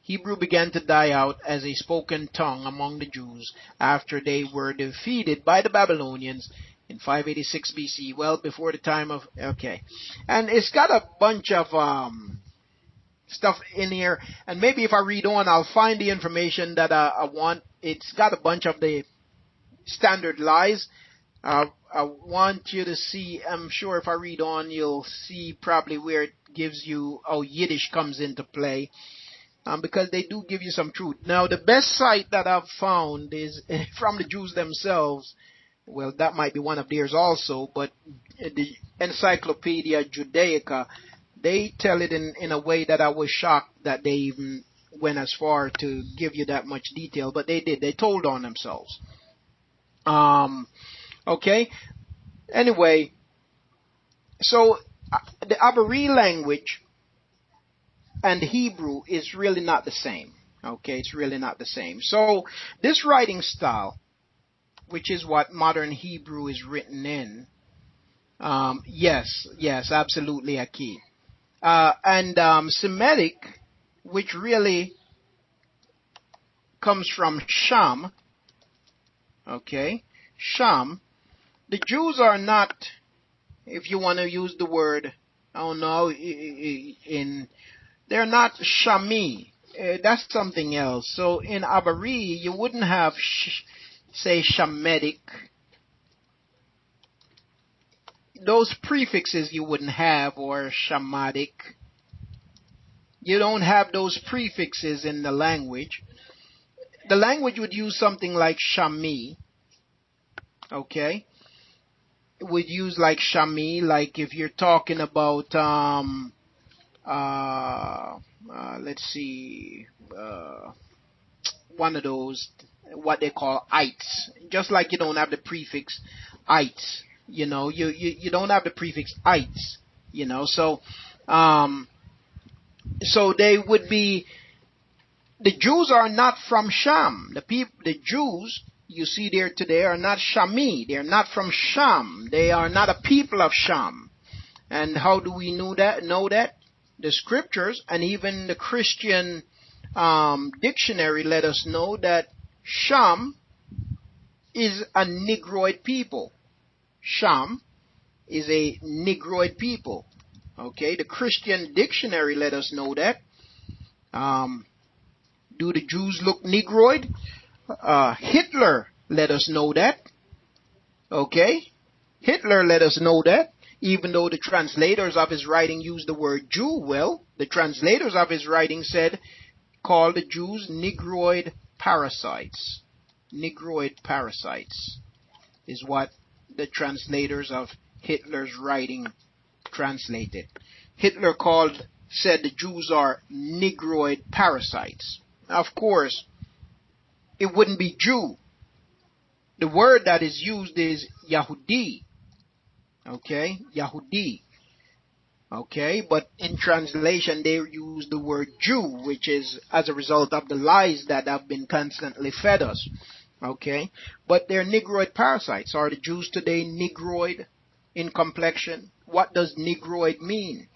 Hebrew began to die out as a spoken tongue among the Jews after they were defeated by the Babylonians in 586 BC, well before the time of, okay. And it's got a bunch of stuff in here, and maybe if I read on, I'll find the information that I want. It's got a bunch of the standard lies. I want you to see, I'm sure if I read on, you'll see probably where it gives you how Yiddish comes into play. Because they do give you some truth. Now, the best site that I've found is from the Jews themselves. Well, that might be one of theirs also, but the Encyclopedia Judaica, they tell it in a way that I was shocked that they even went as far to give you that much detail, but they did. They told on themselves. Okay. Anyway, so the Abary language and Hebrew is really not the same. Okay, it's really not the same. So this writing style, which is what modern Hebrew is written in, yes, absolutely a key. And Semitic, which really comes from Sham, okay, Sham, the Jews are not, if you want to use the word, I don't know, they're not Shami. That's something else. So in Abary, you wouldn't have, say, Shamitic. Those prefixes you wouldn't have, or Shamatic. You don't have those prefixes in the language. The language would use something like Shami. Okay? It would use like Shami, like if you're talking about, let's see, one of those, what they call ites. Just like you don't have the prefix ites, you know, you don't have the prefix ites, you know, so they would be, the Jews are not from Sham. The Jews you see there today are not Shami. They're not from Sham. They are not a people of Sham. And how do we know that? The scriptures and even the Christian dictionary let us know that Sham is a Negroid people. Sham is a Negroid people. Okay, the Christian dictionary let us know that. Do the Jews look Negroid? Hitler let us know that. Okay, Hitler let us know that. Even though the translators of his writing used the word Jew, well, the translators of his writing called the Jews Negroid parasites. Negroid parasites is what the translators of Hitler's writing translated. Hitler said the Jews are Negroid parasites. Of course, it wouldn't be Jew. The word that is used is Yahudi. Okay, Yahudi. Okay, but in translation they use the word Jew, which is as a result of the lies that have been constantly fed us. Okay, but they're Negroid parasites. Are the Jews today Negroid in complexion? What does Negroid mean?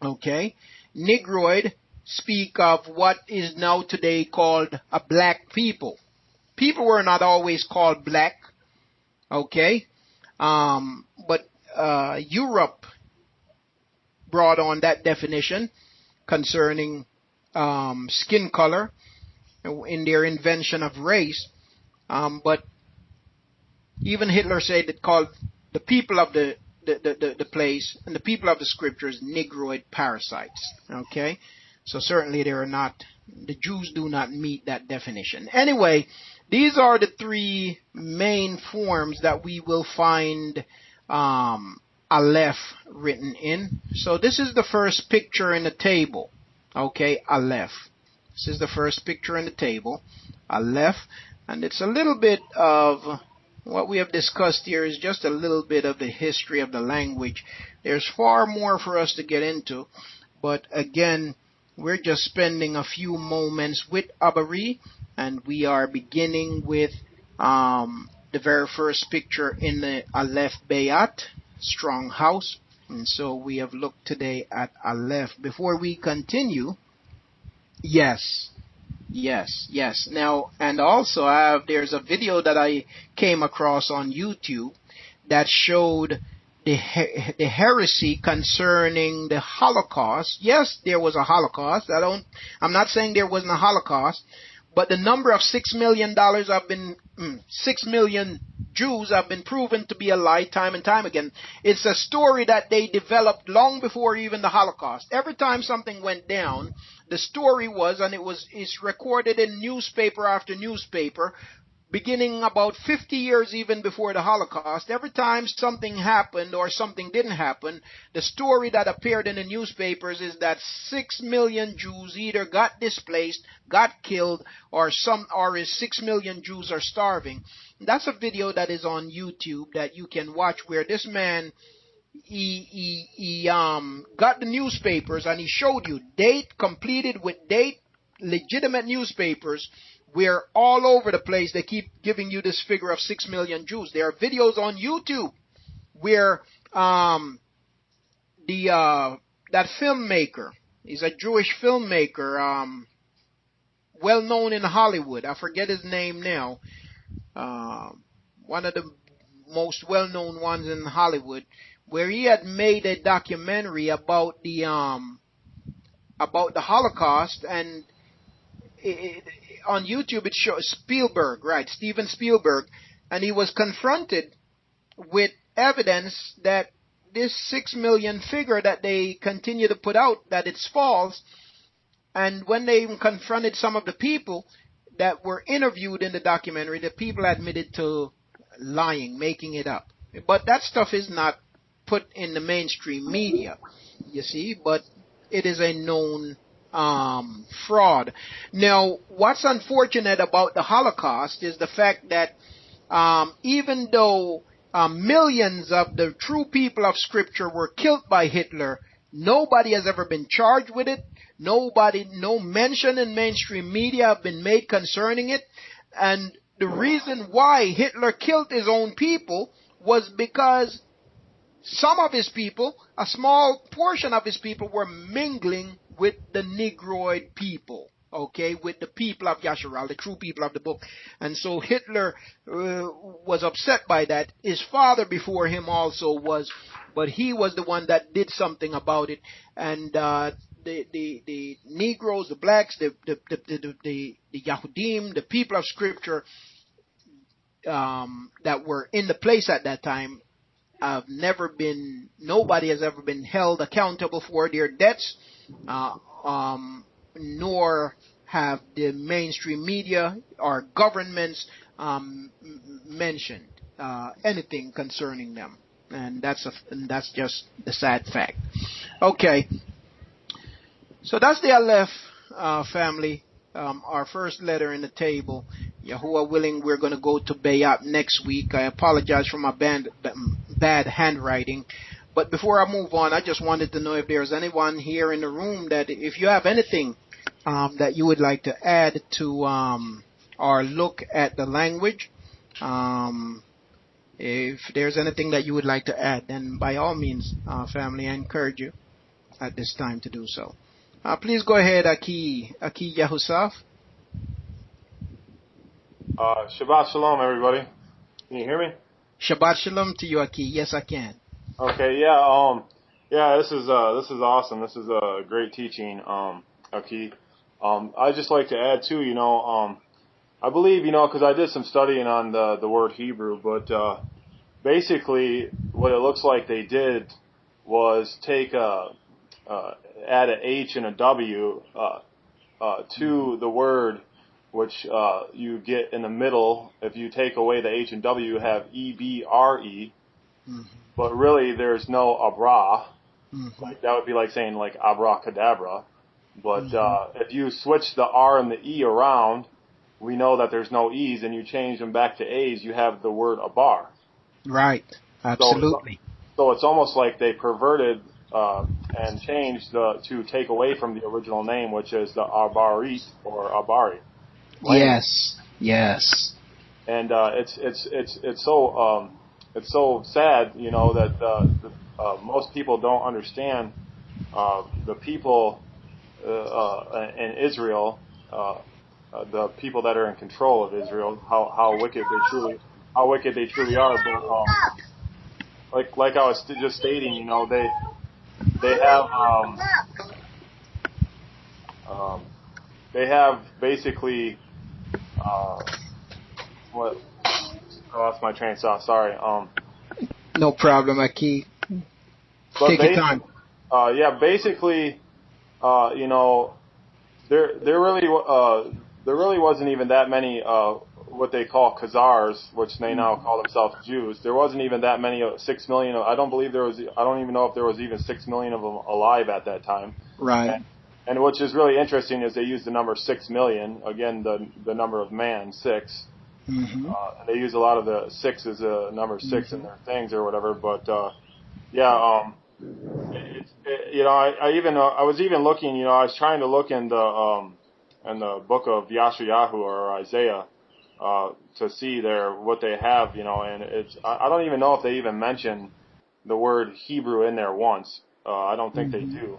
Okay, Negroid speak of what is now today called a black people. People were not always called black. Okay, but Europe brought on that definition concerning skin color in their invention of race. But even Hitler said it called the people of the place and the people of the scriptures Negroid parasites. Okay, so certainly they are not. The Jews do not meet that definition. Anyway, these are the three main forms that we will find Aleph written in. So this is the first picture in the table. Okay, Aleph. This is the first picture in the table, Aleph, and it's a little bit of what we have discussed here is just a little bit of the history of the language. There's far more for us to get into, but again, we're just spending a few moments with Abary, and we are beginning with the very first picture in the Aleph Bayat, strong house. And so we have looked today at Aleph. Before we continue, yes. Now, and also there's a video that I came across on YouTube that showed the heresy concerning the Holocaust. Yes, there was a Holocaust. I'm not saying there wasn't a Holocaust, but the number of $6 million have been 6 million Jews have been proven to be a lie time and time again. It's a story that they developed long before even the Holocaust. Every time something went down, the story was, and it's recorded in newspaper after newspaper, beginning about 50 years even before the Holocaust. Every time something happened or something didn't happen, the story that appeared in the newspapers is that 6 million Jews either got displaced, got killed, or 6 million Jews are starving. That's a video that is on YouTube that you can watch, where this man he got the newspapers and he showed you date, completed with date, legitimate newspapers. We're all over the place. They keep giving you this figure of 6 million Jews. There are videos on YouTube where that filmmaker, he's a Jewish filmmaker, well known in Hollywood. I forget his name now. One of the most well known ones in Hollywood, where he had made a documentary about the Holocaust, and on YouTube it shows Spielberg, right? Steven Spielberg, and he was confronted with evidence that this 6 million figure that they continue to put out, that it's false. And when they even confronted some of the people that were interviewed in the documentary, the people admitted to lying, making it up. But that stuff is not put in the mainstream media, you see, but it is a known fraud. Now, what's unfortunate about the Holocaust is the fact that even though millions of the true people of Scripture were killed by Hitler, nobody has ever been charged with it. No mention in mainstream media have been made concerning it. And the reason why Hitler killed his own people was because some of his people, a small portion of his people, were mingling with the Negroid people, okay, with the people of Yahusha, the true people of the book. And so Hitler was upset by that. His father before him also was, but he was the one that did something about it. And the Negroes, the blacks, the Yahudim, the people of Scripture that were in the place at that time, nobody has ever been held accountable for their debts, nor have the mainstream media or governments mentioned anything concerning them. And that's just the sad fact. Okay, so that's the Aleph family. Our first letter in the table. Yahuah willing, we're going to go to Bayat next week. I apologize for my bad handwriting, But before I move on, I just wanted to know if there's anyone here in the room that if you have anything that you would like to add to our look at the language. If there's anything that you would like to add, then by all means, family, I encourage you at this time to do so. Please go ahead, Aki Yahusha. Shabbat Shalom, everybody. Can you hear me? Shabbat Shalom to you, Aki. Yes, I can. Okay, yeah, this is awesome. This is a great teaching, Aki. I'd just like to add too, I believe, because I did some studying on the word Hebrew, but basically what it looks like they did was take add an H and a W to the word, which you get in the middle. If you take away the H and W, you have E-B-R-E, but really there's no abra. Like that would be like saying like abracadabra. But if you switch the R and the E around, we know that there's no E's, and you change them back to A's, you have the word abar. Right. Absolutely. So it's almost like they perverted and changed to take away from the original name, which is the Abarit or Abary. Yes. Yes. And it's so sad, that most people don't understand the people in Israel, the people that are in control of Israel, how wicked they truly are. But like I was just stating, they have basically what. I lost my train of thought. Sorry. No problem, Aki. Take your time. Basically, there really wasn't even that many what they call Khazars, which they now call themselves Jews. There wasn't even that many, 6 million. I don't even know if there was even 6 million of them alive at that time. Right. And which is really interesting is they use the number 6 million, again, the number of man, 6. And they use a lot of the 6 as a number 6 in their things or whatever. But, I was even looking, I was trying to look in the book of Yahuah or Isaiah, to see what they have, and I don't even know if they even mention the word Hebrew in there once. I don't think they do.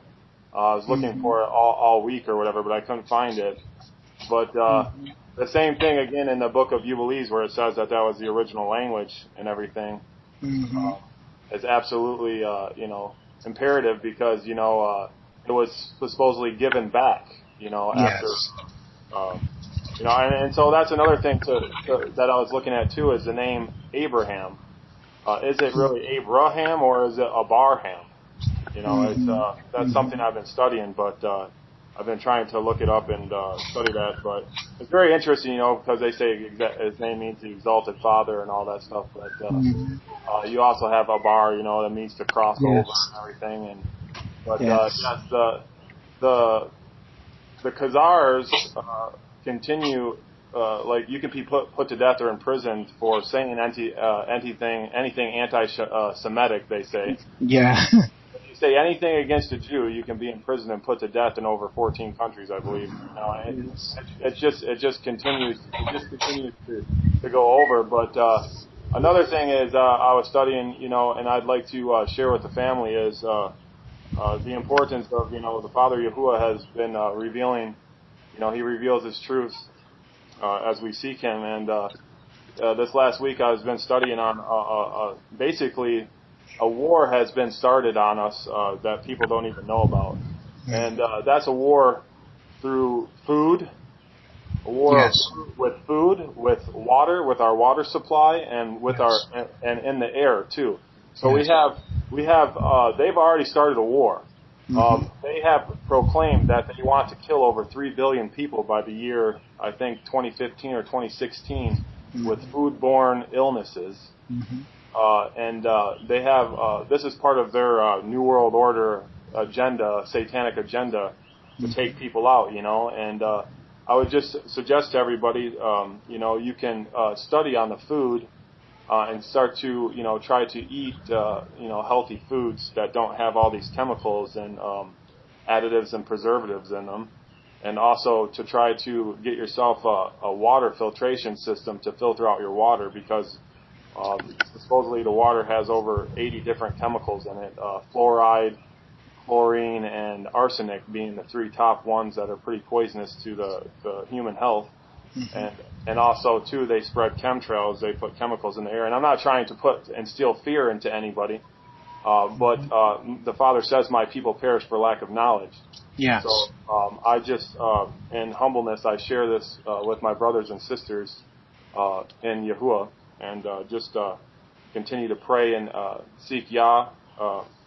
I was looking for it all week or whatever, but I couldn't find it. But, the same thing again in the book of Jubilees where it says that was the original language and everything. It's absolutely, imperative because, it was supposedly given back, after, and so that's another thing that I was looking at too is the name Abraham. Is it really Abraham or is it Abarham? That's something I've been studying, but, I've been trying to look it up and study that, but it's very interesting, because they say his name means the exalted father and all that stuff. But you also have Abar, that means to cross over and everything. The Khazars continue. Like you can be put to death or imprisoned for saying anything anti-Semitic. They say. Yeah. You say anything against a Jew, you can be imprisoned and put to death in over 14 countries, I believe. It just continues to go over. But another thing is I was studying, and I'd like to share with the family is the importance of the Father Yahuah has been revealing. He reveals His truth as we seek Him. And this last week I've been studying on basically. A war has been started on us that people don't even know about. And that's a war through food, a war with food, with water, with our water supply, and with and in the air too. So we have they've already started a war. They have proclaimed that they want to kill over 3 billion people by the year, I think, 2015 or 2016 with foodborne illnesses. And they have, this is part of their New World Order agenda, satanic agenda, to take people out, and I would just suggest to everybody, you can study on the food and start to, try to eat, healthy foods that don't have all these chemicals and additives and preservatives in them. And also to try to get yourself a water filtration system to filter out your water, because supposedly the water has over 80 different chemicals in it, fluoride, chlorine, and arsenic being the three top ones that are pretty poisonous to the human health. And also, too, they spread chemtrails. They put chemicals in the air. And I'm not trying to instill fear into anybody, but the Father says, my people perish for lack of knowledge. Yes. So I just, in humbleness, I share this with my brothers and sisters in Yahuah, and just continue to pray and seek Yah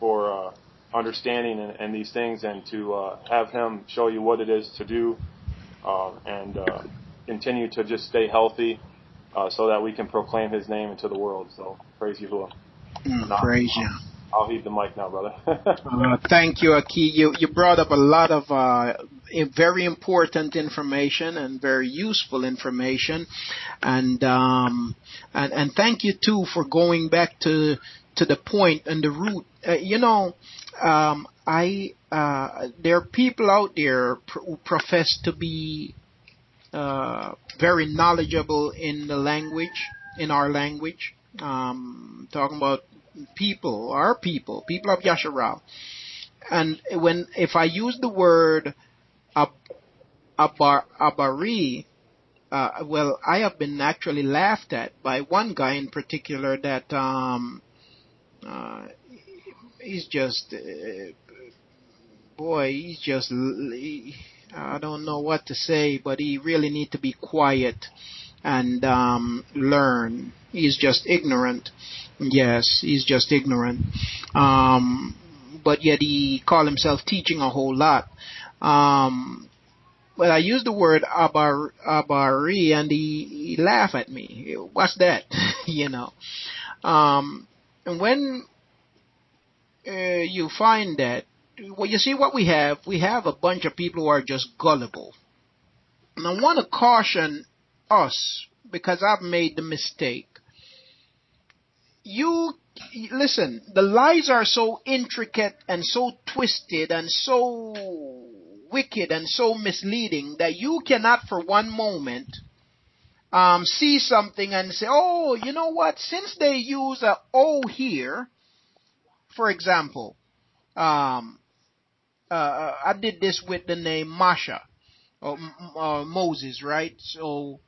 for understanding and these things, and to have Him show you what it is to do, and continue to just stay healthy, so that we can proclaim His name into the world. So praise Yahuah. Praise you. I'll heed the mic now, brother. Thank you, Aki. You brought up a lot of very important information and very useful information, and thank you too for going back to the point and the root. There are people out there who profess to be very knowledgeable in the language, in our language. Talking about our people of Yasharal. And if I use the word Abary, I have been actually laughed at by one guy in particular that he's just I don't know what to say, but he really need to be quiet and learn. He's just ignorant. Yes, he's just ignorant. But yet he called himself teaching a whole lot. But I used the word Abary, and he laughed at me. What's that? And when you find that, well, you see what we have? We have a bunch of people who are just gullible. And I want to caution us, because I've made the mistake. Listen, the lies are so intricate and so twisted and so wicked and so misleading that you cannot for one moment see something and say, oh, you know what, since they use a O here, for example, I did this with the name Masha, or Moses, right? So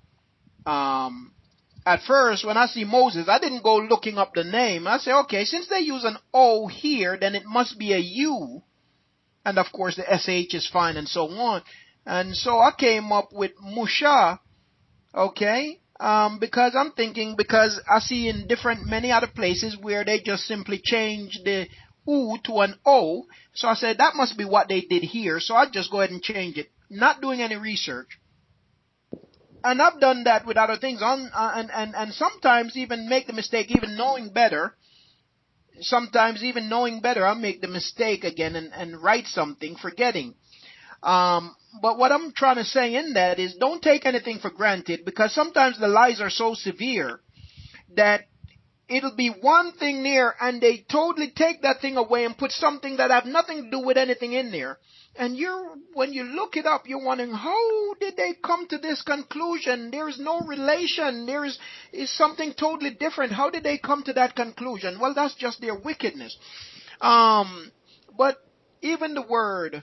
at first, when I see Moses, I didn't go looking up the name. I say, okay, since they use an O here, then it must be a U. And of course, the SH is fine and so on. And so I came up with Musha, okay? Because I see in many other places where they just simply change the U to an O. So I said, that must be what they did here. So I just go ahead and change it. Not doing any research. And I've done that with other things, and sometimes even make the mistake, even knowing better. Sometimes even knowing better, I'll make the mistake again and write something, forgetting. But what I'm trying to say in that is, don't take anything for granted, because sometimes the lies are so severe that it'll be one thing there, and they totally take that thing away and put something that have nothing to do with anything in there. And when you look it up, you're wondering, how did they come to this conclusion? There is no relation. There is something totally different. How did they come to that conclusion? Well, that's just their wickedness. But even the word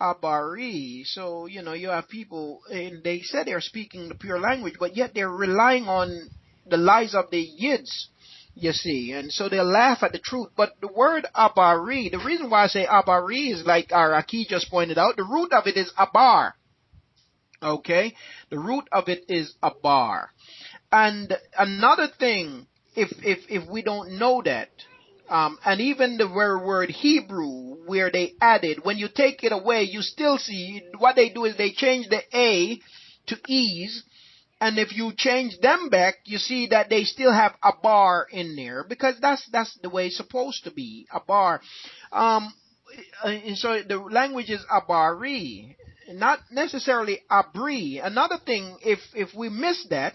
Abary, so, you have people, and they said they're speaking the pure language, but yet they're relying on the lies of the Yids. You see, and so they'll laugh at the truth. But the word Abary, the reason why I say Abary is like our Aki just pointed out, the root of it is Abar. Okay? The root of it is Abar. And another thing, if we don't know that, and even the word Hebrew, where they added, when you take it away, you still see, what they do is they change the A to E's. And if you change them back, you see that they still have a bar in there, because that's the way it's supposed to be, a bar. And so the language is Abary, not necessarily Abri. Another thing, if we miss that,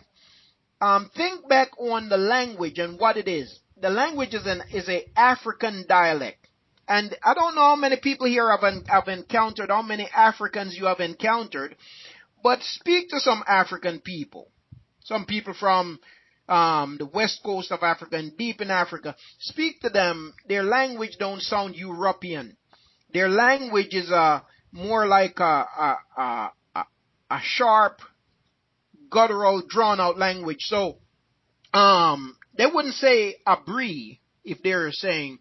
think back on the language and what it is. The language is a African dialect. And I don't know how many people here have encountered, how many Africans you have encountered, but speak to some African people. Some people from the west coast of Africa and deep in Africa. Speak to them. Their language don't sound European. Their language is more like a sharp, guttural, drawn-out language. So they wouldn't say Abary if they're saying,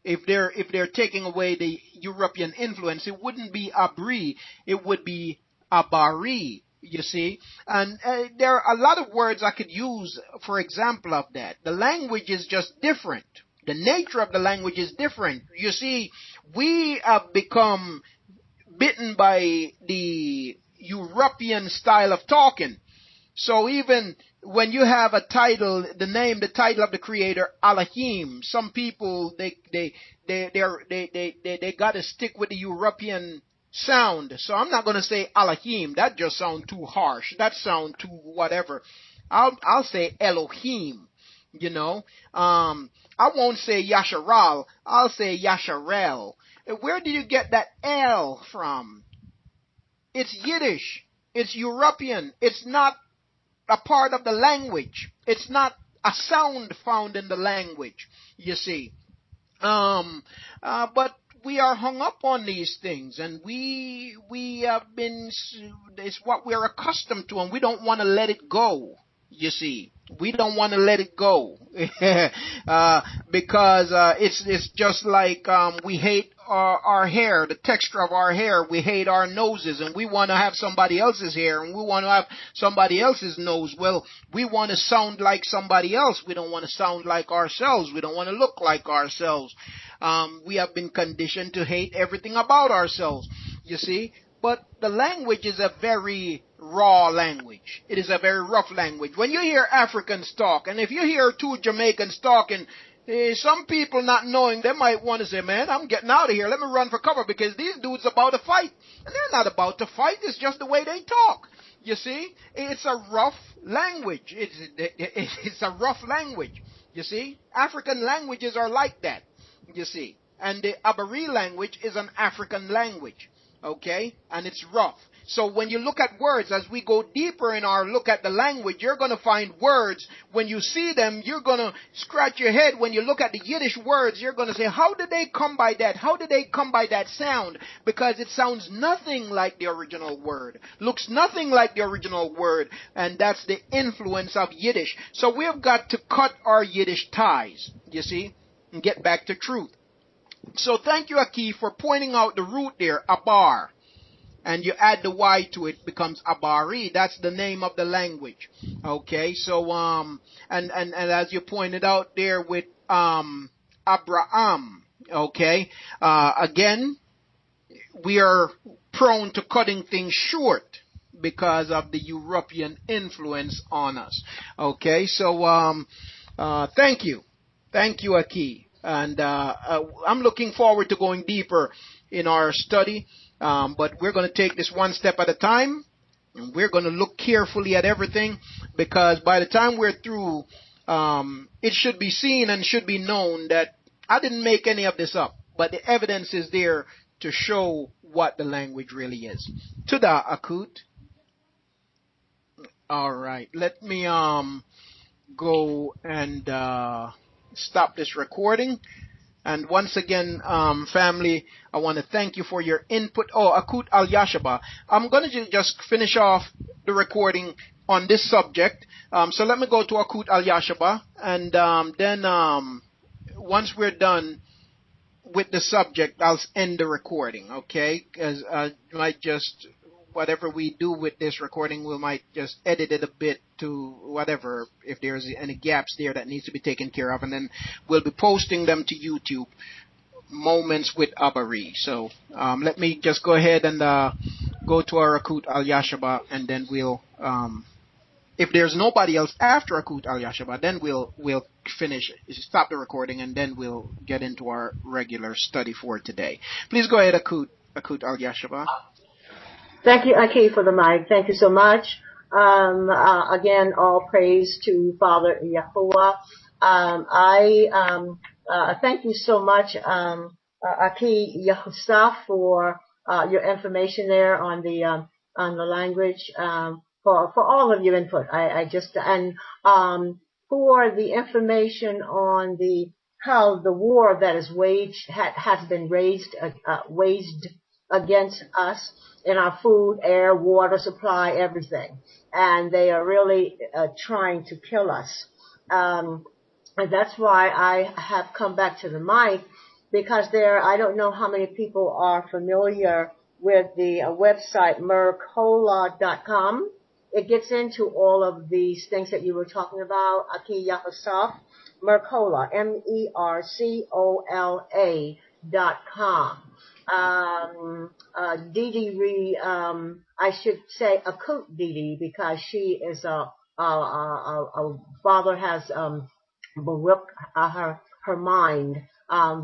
if they're taking away the European influence, it wouldn't be Abary, it would be Abary, you see. And there are a lot of words I could use for example of that. The language is just different. The nature of the language is different. You see, we have become bitten by the European style of talking. So even when you have a title, the title of the creator, Elohim, some people they got to stick with the European sound. So I'm not going to say Elohim. That just sounds too harsh. That sounds too whatever. I'll say Elohim. You know, I won't say Yasharal. I'll say Yasharel. Where did you get that L from? It's Yiddish. It's European. It's not a part of the language. It's not a sound found in the language, you see. But we are hung up on these things, and we have been, it's what we're accustomed to, and we don't want to let it go, you see. We don't want to let it go because it's just like we hate our hair, the texture of our hair. We hate our noses, and we want to have somebody else's hair, and we want to have somebody else's nose. Well, we want to sound like somebody else. We don't want to sound like ourselves. We don't want to look like ourselves. We have been conditioned to hate everything about ourselves, you see. But the language is a very raw language. It is a very rough language. When you hear Africans talk, and if you hear two Jamaicans talking, some people not knowing, they might want to say, man, I'm getting out of here. Let me run for cover because these dudes about to fight. And they're not about to fight. It's just the way they talk. You see? It's a rough language. It's a rough language. You see? African languages are like that. You see? And the Abary language is an African language. Okay? And it's rough. So when you look at words, as we go deeper in our look at the language, you're going to find words. When you see them, you're going to scratch your head. When you look at the Yiddish words, you're going to say, how did they come by that? How did they come by that sound? Because it sounds nothing like the original word. Looks nothing like the original word. And that's the influence of Yiddish. So we've got to cut our Yiddish ties, you see, and get back to truth. So thank you, Aki, for pointing out the root there, Abar. And you add the Y to it, becomes Abary. That's the name of the language. Okay, so and as you pointed out there with Abraham. Okay, again, we are prone to cutting things short because of the European influence on us. Okay, so thank you, Aki, and I'm looking forward to going deeper in our study. But we're going to take this one step at a time, and we're going to look carefully at everything, because by the time we're through, it should be seen and should be known that I didn't make any of this up, but the evidence is there to show what the language really is. Tuda Akut. All right, let me go and stop this recording. And once again, family, I want to thank you for your input. Oh, Akut Al-Yashaba. I'm going to just finish off the recording on this subject. So let me go to Akut Al-Yashaba. And then once we're done with the subject, I'll end the recording, okay? Because I might just, whatever we do with this recording, we might just edit it a bit to whatever, if there's any gaps there that needs to be taken care of, and then we'll be posting them to YouTube, Moments with Abary. So let me just go ahead and go to our Akut Al-Yashaba, and then we'll, if there's nobody else after Akut Al-Yashaba, then we'll stop the recording, and then we'll get into our regular study for today. Please go ahead, Akut Al-Yashaba. Thank you, Aki, for the mic. Thank you so much. Again, all praise to Father Yahuah. Thank you so much, Aki Yahusha, for your information there on the language, for all of your input. For the information on how the war that is has been waged against us in our food, air, water supply, everything. And they are really trying to kill us. And that's why I have come back to the mic, because I don't know how many people are familiar with the website mercola.com. It gets into all of these things that you were talking about, Aki Yahusaf, Mercola, MERCOLA.com. Didi I should say Akut Didi, because she is father has baruch her mind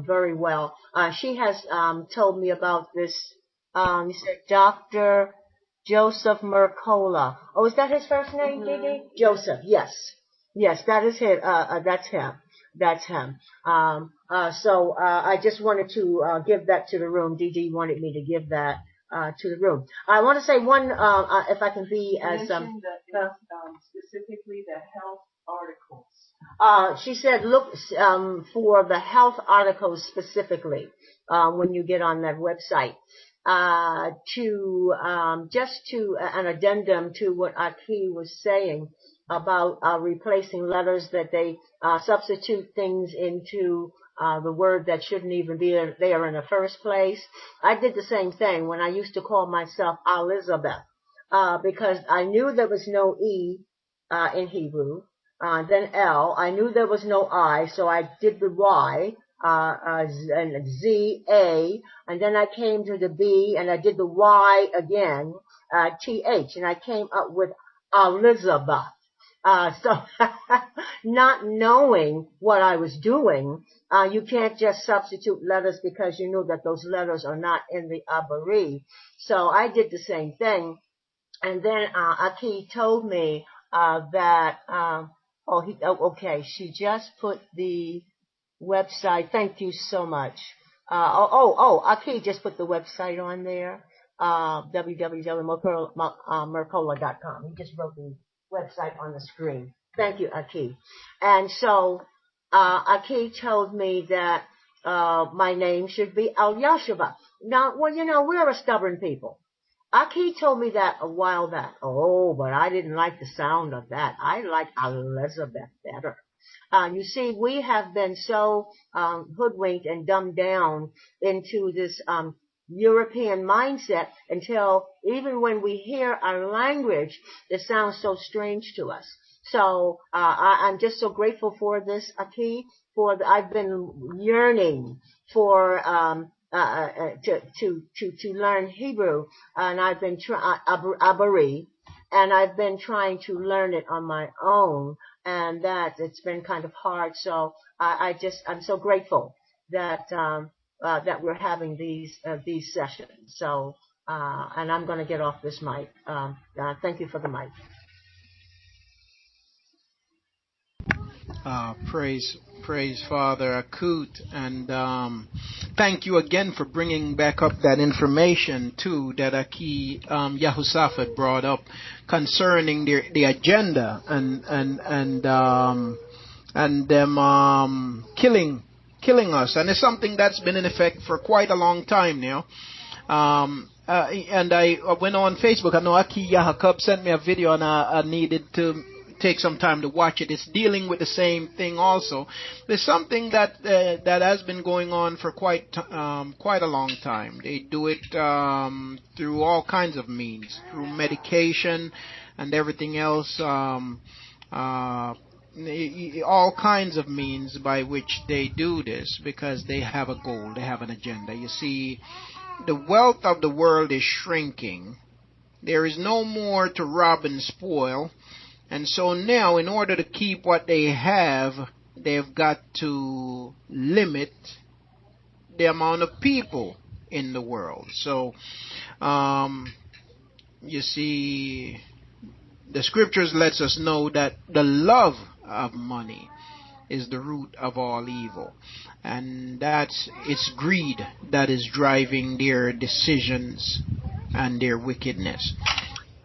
very well. She has told me about this. He said Dr. Joseph Mercola. Oh, is that his first name, Didi? Joseph. Yes, that is him. That's him. That's him. So I just wanted to give that to the room. Didi wanted me to give that to the room. I want to say one, if I can be as specifically the health articles. She said, look for the health articles specifically when you get on that website. Just to an addendum to what Aki was saying about replacing letters, that they substitute things into the word that shouldn't even be there in the first place. I did the same thing when I used to call myself Elizabeth, because I knew there was no E in Hebrew. Then L. I knew there was no I, so I did the Y, and Z, A, and then I came to the B, and I did the Y again, TH, and I came up with Elizabeth. So not knowing what I was doing, you can't just substitute letters because you knew that those letters are not in the Abary. So I did the same thing. And then Aki told me okay, she just put the website. Thank you so much. Aki just put the website on there, www.mercola.com. He just wrote the website on the screen. Thank you, Aki. And so Aki told me that my name should be Al Yashaba. Now, well, we're a stubborn people. Aki told me that a while back. Oh, but I didn't like the sound of that. I like Elizabeth better. You see, we have been so hoodwinked and dumbed down into this European mindset until even when we hear our language, it sounds so strange to us. So I'm just so grateful for this, Aki. I've been yearning for to learn Hebrew, and I've been Abary, and I've been trying to learn it on my own, and that it's been kind of hard. So I'm so grateful that that we're having these sessions. So and I'm going to get off this mic. Thank you for the mic. Praise Father Akut, and thank you again for bringing back up that information too that Aki Yahusaf had brought up concerning the agenda and them killing us, and it's something that's been in effect for quite a long time now. And I went on Facebook. I know Aki Yahakub sent me a video, and I needed to take some time to watch it. It's dealing with the same thing also. There's something that has been going on for quite a long time. They do it through all kinds of means, through medication and everything else. All kinds of means by which they do this, because they have a goal, they have an agenda. You see, the wealth of the world is shrinking. There is no more to rob and spoil. And so now, in order to keep what they have, they've got to limit the amount of people in the world. So, you see, the scriptures lets us know that the love of money is the root of all evil, and it's greed that is driving their decisions and their wickedness.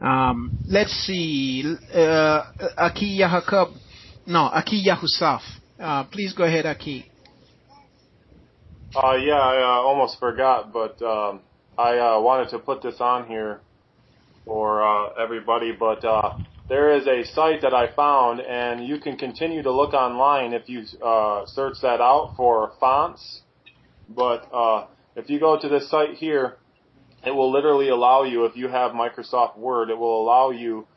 Let's see, Aki Yahakab, no, Aki Yahusaf. Please go ahead, Aki. Yeah, I almost forgot, but I wanted to put this on here for everybody, but there is a site that I found, and you can continue to look online if you search that out for fonts. But if you go to this site here, it will literally allow you, if you have Microsoft Word, it will allow you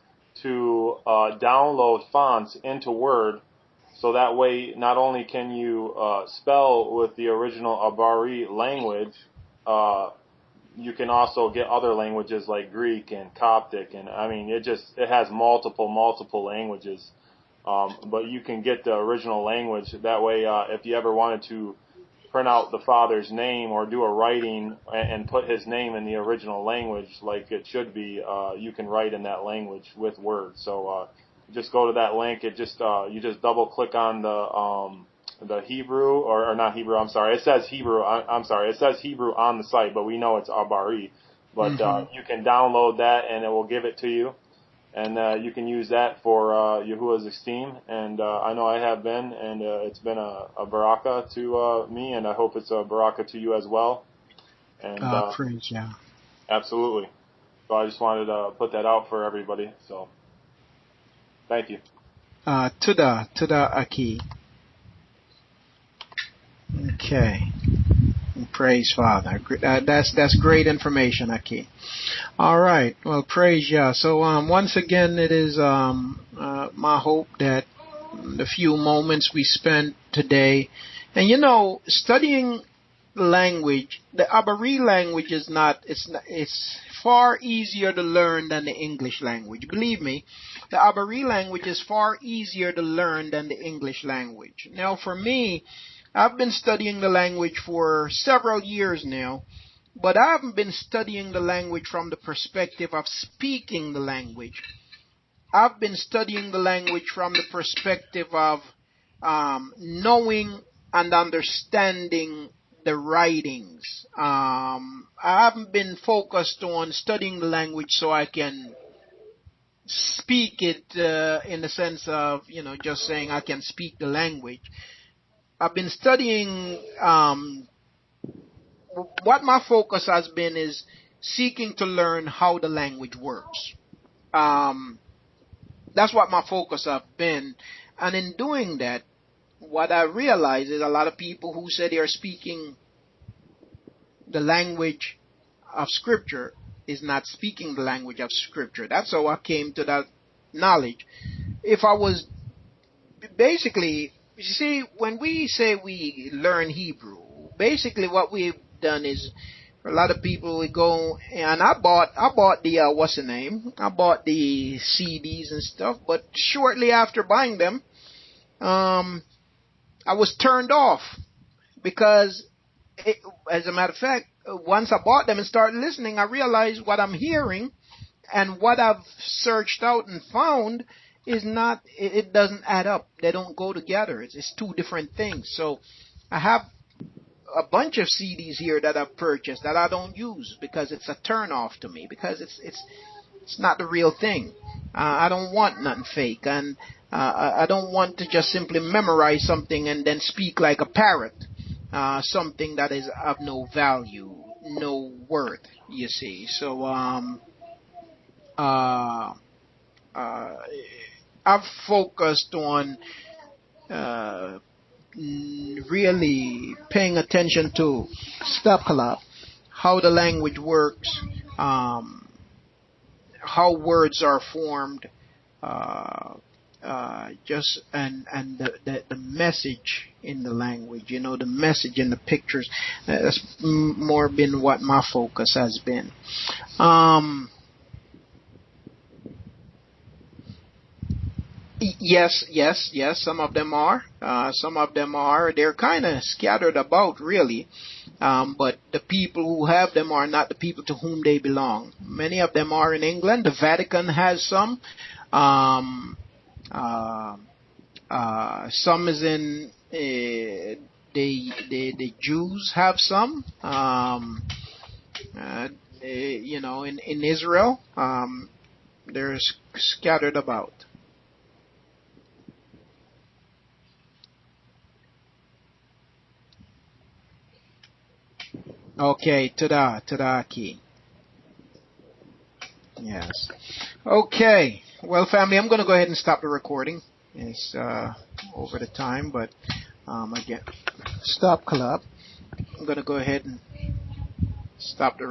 to download fonts into Word, so that way not only can you spell with the original Abary language, you can also get other languages like Greek and Coptic, and I mean it has multiple languages, but you can get the original language. That way, if you ever wanted to print out the Father's name or do a writing and put his name in the original language like it should be, you can write in that language with Word. So just go to that link. It just you just double click on the Hebrew, or not Hebrew, I'm sorry. It says Hebrew, I'm sorry. It says Hebrew on the site, but we know it's Abary. But you can download that, and it will give it to you. And you can use that for Yahuah's esteem. And I know I have been, and it's been a baraka to me, and I hope it's a baraka to you as well. And praise Yah. Absolutely. So I just wanted to put that out for everybody. So thank you. Tuda Aki. Okay. Praise Father. That's great information, Aki. All right. Well, praise Yah. So once again, it is my hope that the few moments we spent today, and studying language, the Abary language it's far easier to learn than the English language. Believe me, the Abary language is far easier to learn than the English language. Now, for me, I've been studying the language for several years now, but I haven't been studying the language from the perspective of speaking the language. I've been studying the language from the perspective of knowing and understanding the writings. I haven't been focused on studying the language so I can speak it in the sense of, just saying I can speak the language. I've been studying, what my focus has been is seeking to learn how the language works. That's what my focus has been. And in doing that, what I realize is a lot of people who say they are speaking the language of Scripture is not speaking the language of Scripture. That's how I came to that knowledge. If I was basically, you see, when we say we learn Hebrew, basically what we've done is, for a lot of people, we go, and I bought the, I bought the CDs and stuff, but shortly after buying them, I was turned off, because as a matter of fact, once I bought them and started listening, I realized what I'm hearing and what I've searched out and found is not, it doesn't add up. They don't go together. It's two different things. So I have a bunch of CDs here that I've purchased that I don't use because it's a turn off to me, because it's not the real thing. I don't want nothing fake, and I don't want to just simply memorize something and then speak like a parrot, something that is of no value, no worth, you see. So I've focused on really paying attention to how the language works, how words are formed, just and the message in the language, the message in the pictures. That's more been what my focus has been. Yes. Some of them are. They're kind of scattered about, really. But the people who have them are not the people to whom they belong. Many of them are in England. The Vatican has some. Some is in the Jews have some. In Israel, they're scattered about. Okay, tada key. Yes. Okay. Well, family, I'm going to go ahead and stop the recording. It's over the time, but again, stop club. I'm going to go ahead and stop the recording.